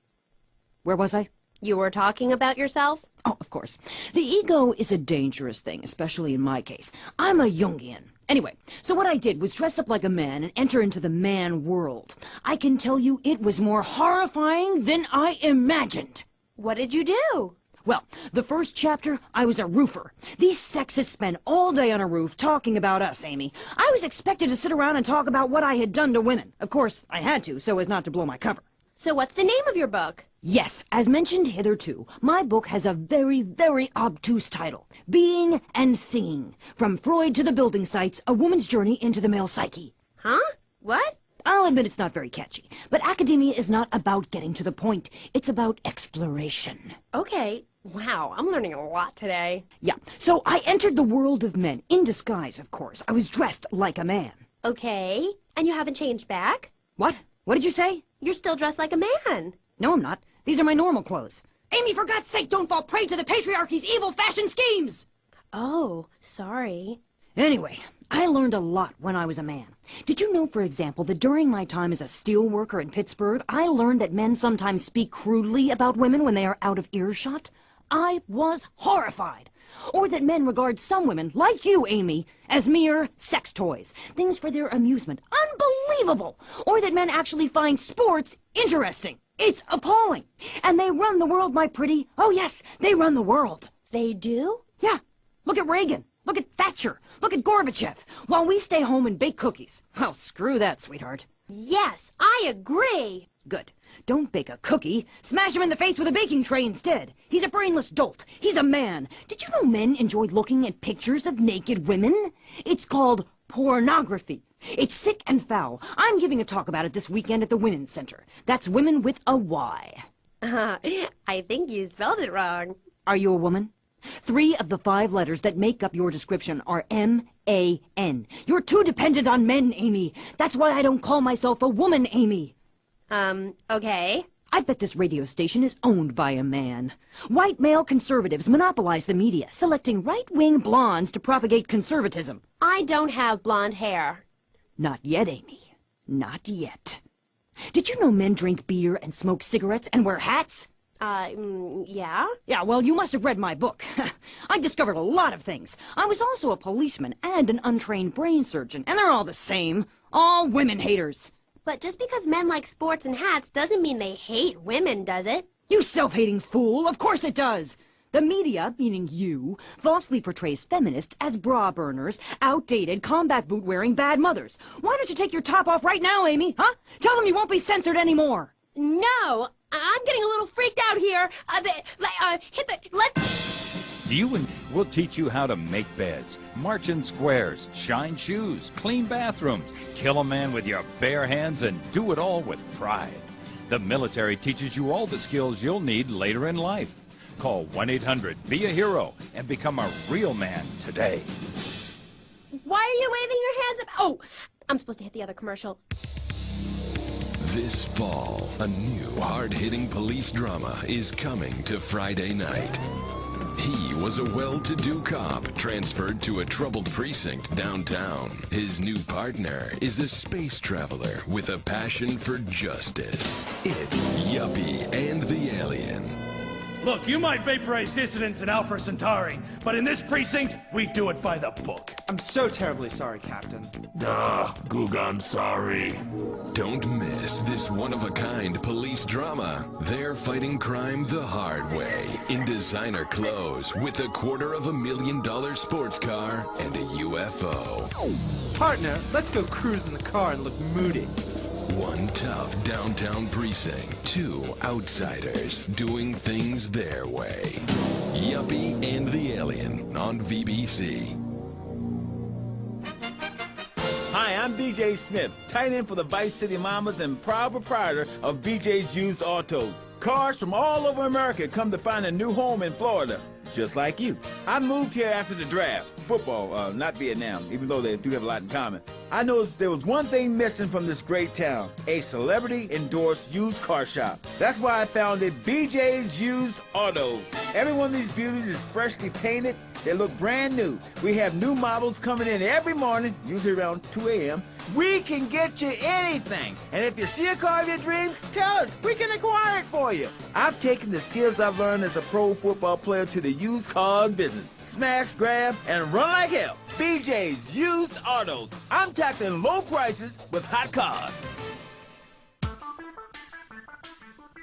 Where was I? You were talking about yourself? Oh, of course. The ego is a dangerous thing, especially in my case. I'm a Jungian. Anyway, so what I did was dress up like a man and enter into the man world. I can tell you it was more horrifying than I imagined. What did you do? Well, the first chapter, I was a roofer. These sexists spend all day on a roof talking about us, Amy. I was expected to sit around and talk about what I had done to women. Of course, I had to, so as not to blow my cover. So what's the name of your book? Yes, as mentioned hitherto, my book has a very, very obtuse title. Being and Seeing. From Freud to the building sites, a woman's journey into the male psyche. Huh? What? I'll admit it's not very catchy, but academia is not about getting to the point. It's about exploration. Okay. Wow, I'm learning a lot today. Yeah, so I entered the world of men, in disguise, of course. I was dressed like a man. Okay, and you haven't changed back? What? What did you say? You're still dressed like a man. No, I'm not. These are my normal clothes. Amy, for God's sake, don't fall prey to the patriarchy's evil fashion schemes! Oh, sorry. Anyway, I learned a lot when I was a man. Did you know, for example, that during my time as a steel worker in Pittsburgh, I learned that men sometimes speak crudely about women when they are out of earshot? I was horrified. Or that men regard some women, like you, Amy, as mere sex toys, things for their amusement. Unbelievable! Or that men actually find sports interesting. It's appalling. And they run the world, my pretty. Oh, yes, they run the world. They do? Yeah. Look at Reagan. Look at Thatcher. Look at Gorbachev. While we stay home and bake cookies. Well, screw that, sweetheart. Yes, I agree. Good. Don't bake a cookie. Smash him in the face with a baking tray instead. He's a brainless dolt. He's a man. Did you know men enjoy looking at pictures of naked women? It's called pornography. It's sick and foul. I'm giving a talk about it this weekend at the Women's Center. That's women with a Y. I think you spelled it wrong. Are you a woman? 3 of the 5 letters that make up your description are M-A-N. You're too dependent on men, Amy. That's why I don't call myself a woman, Amy. Okay. I bet this radio station is owned by a man. White male conservatives monopolize the media, selecting right-wing blondes to propagate conservatism. I don't have blonde hair. Not yet, Amy. Not yet. Did you know men drink beer and smoke cigarettes and wear hats? Yeah? Yeah, well, you must have read my book. I discovered a lot of things. I was also a policeman and an untrained brain surgeon, and they're all the same. All women haters. But just because men like sports and hats doesn't mean they hate women, does it? You self-hating fool! Of course it does! The media, meaning you, falsely portrays feminists as bra burners, outdated, combat boot-wearing bad mothers. Why don't you take your top off right now, Amy, huh? Tell them you won't be censored anymore. No! I'm getting a little freaked out here. We'll teach you how to make beds, march in squares, shine shoes, clean bathrooms, kill a man with your bare hands, and do it all with pride. The military teaches you all the skills you'll need later in life. Call 1-800-BE-A-HERO and become a real man today. Why are you waving your hands up? Oh, I'm supposed to hit the other commercial. This fall, a new hard-hitting police drama is coming to Friday night. He was a well-to-do cop transferred to a troubled precinct downtown. His new partner is a space traveler with a passion for justice. It's Yuppie and the Alien. Look, you might vaporize dissidents in Alpha Centauri, but in this precinct, we do it by the book. I'm so terribly sorry, Captain. Goog, I'm sorry. Don't miss this one-of-a-kind police drama. They're fighting crime the hard way, in designer clothes, with $250,000 sports car and a UFO. Partner, let's go cruise in the car and look moody. One tough downtown precinct, 2 outsiders doing things their way. Yuppie and the Alien on VBC. Hi, I'm BJ Smith, tight end for the Vice City Mamas and proud proprietor of BJ's Used Autos. Cars from all over America come to find a new home in Florida, just like you. I moved here after the draft. Football, not Vietnam, even though they do have a lot in common. I noticed there was one thing missing from this great town, a celebrity-endorsed used car shop. That's why I founded BJ's Used Autos. Every one of these beauties is freshly painted. They look brand new. We have new models coming in every morning, usually around 2 a.m. We can get you anything. And if you see a car of your dreams, tell us. We can acquire it for you. I've taken the skills I've learned as a pro football player to the used car business. Smash, grab, and run like hell. BJ's Used Autos. I'm tackling low prices with hot cars.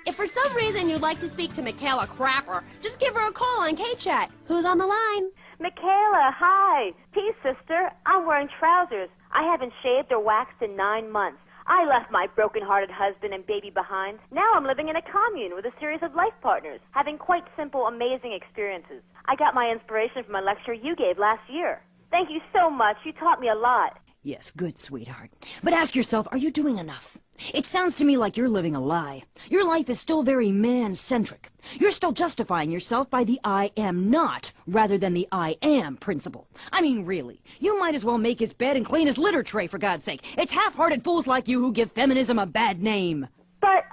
If for some reason you'd like to speak to Michaela Crapper, just give her a call on Kchat. Who's on the line? Michaela, hi. Peace, sister. I'm wearing trousers. I haven't shaved or waxed in 9 months. I left my broken-hearted husband and baby behind. Now I'm living in a commune with a series of life partners, having quite simple, amazing experiences. I got my inspiration from a lecture you gave last year. Thank you so much. You taught me a lot. Yes, good, sweetheart. But ask yourself, are you doing enough? It sounds to me like you're living a lie. Your life is still very man-centric. You're still justifying yourself by the I am not, rather than the I am principle. I mean, really, you might as well make his bed and clean his litter tray, for God's sake. It's half-hearted fools like you who give feminism a bad name. But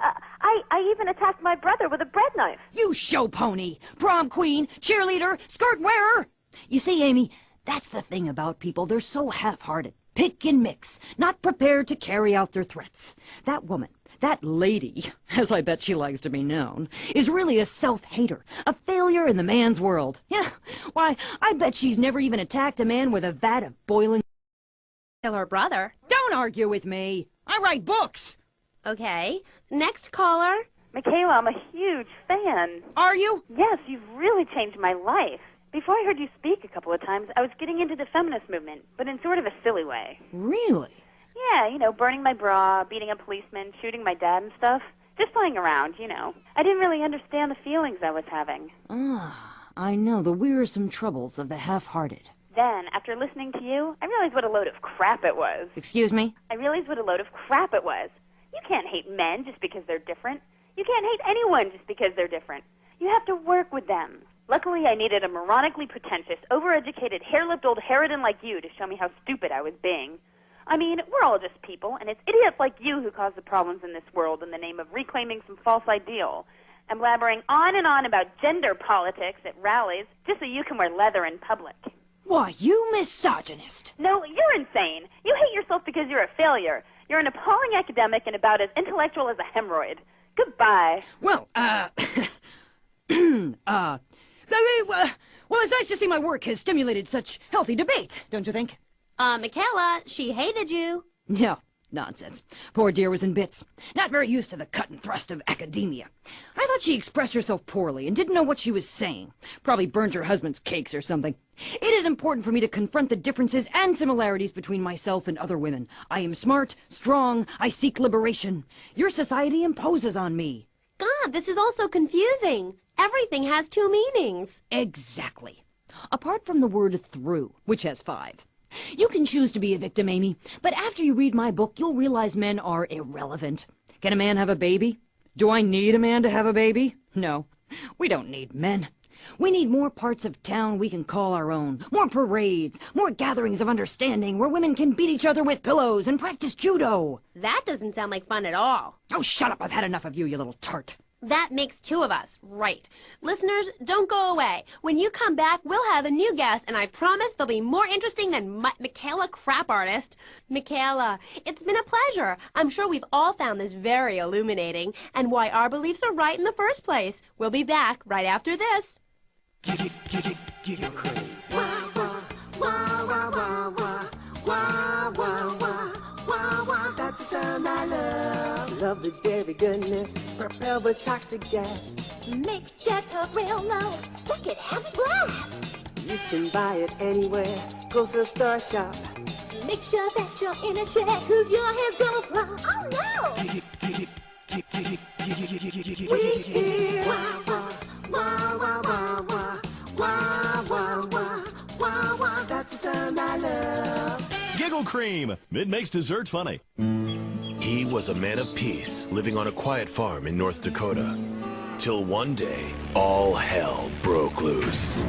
I even attacked my brother with a bread knife. You show pony, prom queen, cheerleader, skirt wearer. You see, Amy, that's the thing about people. They're so half-hearted. Pick and mix, not prepared to carry out their threats. That woman, that lady, as I bet she likes to be known, is really a self-hater, a failure in the man's world. Yeah, why, I bet she's never even attacked a man with a vat of boiling... Kill her brother. Don't argue with me. I write books. Okay, next caller. Michaela, I'm a huge fan. Are you? Yes, you've really changed my life. Before I heard you speak a couple of times, I was getting into the feminist movement, but in sort of a silly way. Really? Yeah, you know, burning my bra, beating a policeman, shooting my dad and stuff. Just playing around, you know. I didn't really understand the feelings I was having. Ah, I know, the wearisome troubles of the half-hearted. Then, after listening to you, I realized what a load of crap it was. Excuse me? I realized what a load of crap it was. You can't hate men just because they're different. You can't hate anyone just because they're different. You have to work with them. Luckily, I needed a moronically pretentious, overeducated, hair-lipped old harridan like you to show me how stupid I was being. I mean, we're all just people, and it's idiots like you who cause the problems in this world in the name of reclaiming some false ideal. And blabbering on and on about gender politics at rallies just so you can wear leather in public. Why, you misogynist. No, you're insane. You hate yourself because you're a failure. You're an appalling academic and about as intellectual as a hemorrhoid. Goodbye. Well, well, it's nice to see my work has stimulated such healthy debate, don't you think? Michaela, she hated you. No, nonsense. Poor dear was in bits. Not very used to the cut and thrust of academia. I thought she expressed herself poorly and didn't know what she was saying. Probably burned her husband's cakes or something. It is important for me to confront the differences and similarities between myself and other women. I am smart, strong, I seek liberation. Your society imposes on me. God, this is all so confusing. Everything has two meanings. Exactly. Apart from the word through, which has 5. You can choose to be a victim, Amy, but after you read my book, you'll realize men are irrelevant. Can a man have a baby? Do I need a man to have a baby? No, we don't need men. We need more parts of town we can call our own, more parades, more gatherings of understanding where women can beat each other with pillows and practice judo. That doesn't sound like fun at all. Oh, shut up. I've had enough of you, you little tart. That makes 2 of us, right. Listeners, don't go away. When you come back, we'll have a new guest, and I promise they'll be more interesting than Michaela Crap Artist. Michaela, it's been a pleasure. I'm sure we've all found this very illuminating, and why our beliefs are right in the first place. We'll be back right after this. That's the sound I love. Love the dairy goodness, propelled with toxic gas. Make that talk real low. Suck it, have a blast. You can buy it anywhere. Grocery store shop. Make sure that you're in a check, cause your hair's gonna fly. Oh no! We hear wah wah wah wah wah wah wah wah wah wah. That's the sound I love. Giggle Cream. It makes dessert funny. He was a man of peace, living on a quiet farm in North Dakota. Till one day, all hell broke loose.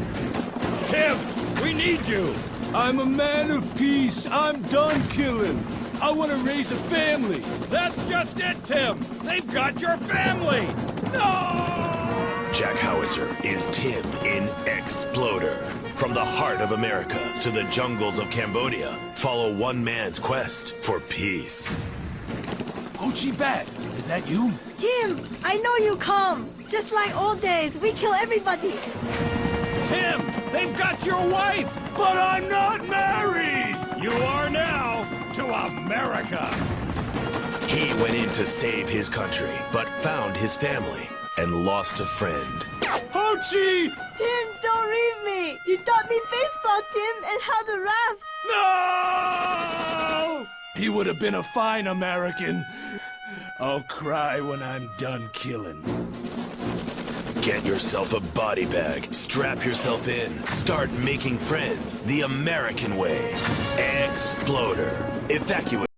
Tim, we need you. I'm a man of peace. I'm done killing. I want to raise a family. That's just it, Tim. They've got your family. No! Jack Howitzer is Tim in Exploder. From the heart of America to the jungles of Cambodia, follow one man's quest for peace. Ho Chi Bat, is that you? Tim, I know you come. Just like old days, we kill everybody. Tim, they've got your wife, but I'm not married. You are now to America. He went in to save his country, but found his family and lost a friend. Ho Chi! Tim, don't leave me. You taught me baseball, Tim, and how to rap. No! He would have been a fine American. I'll cry when I'm done killing. Get yourself a body bag, strap yourself in, start making friends the American way. Exploder. Evacuate.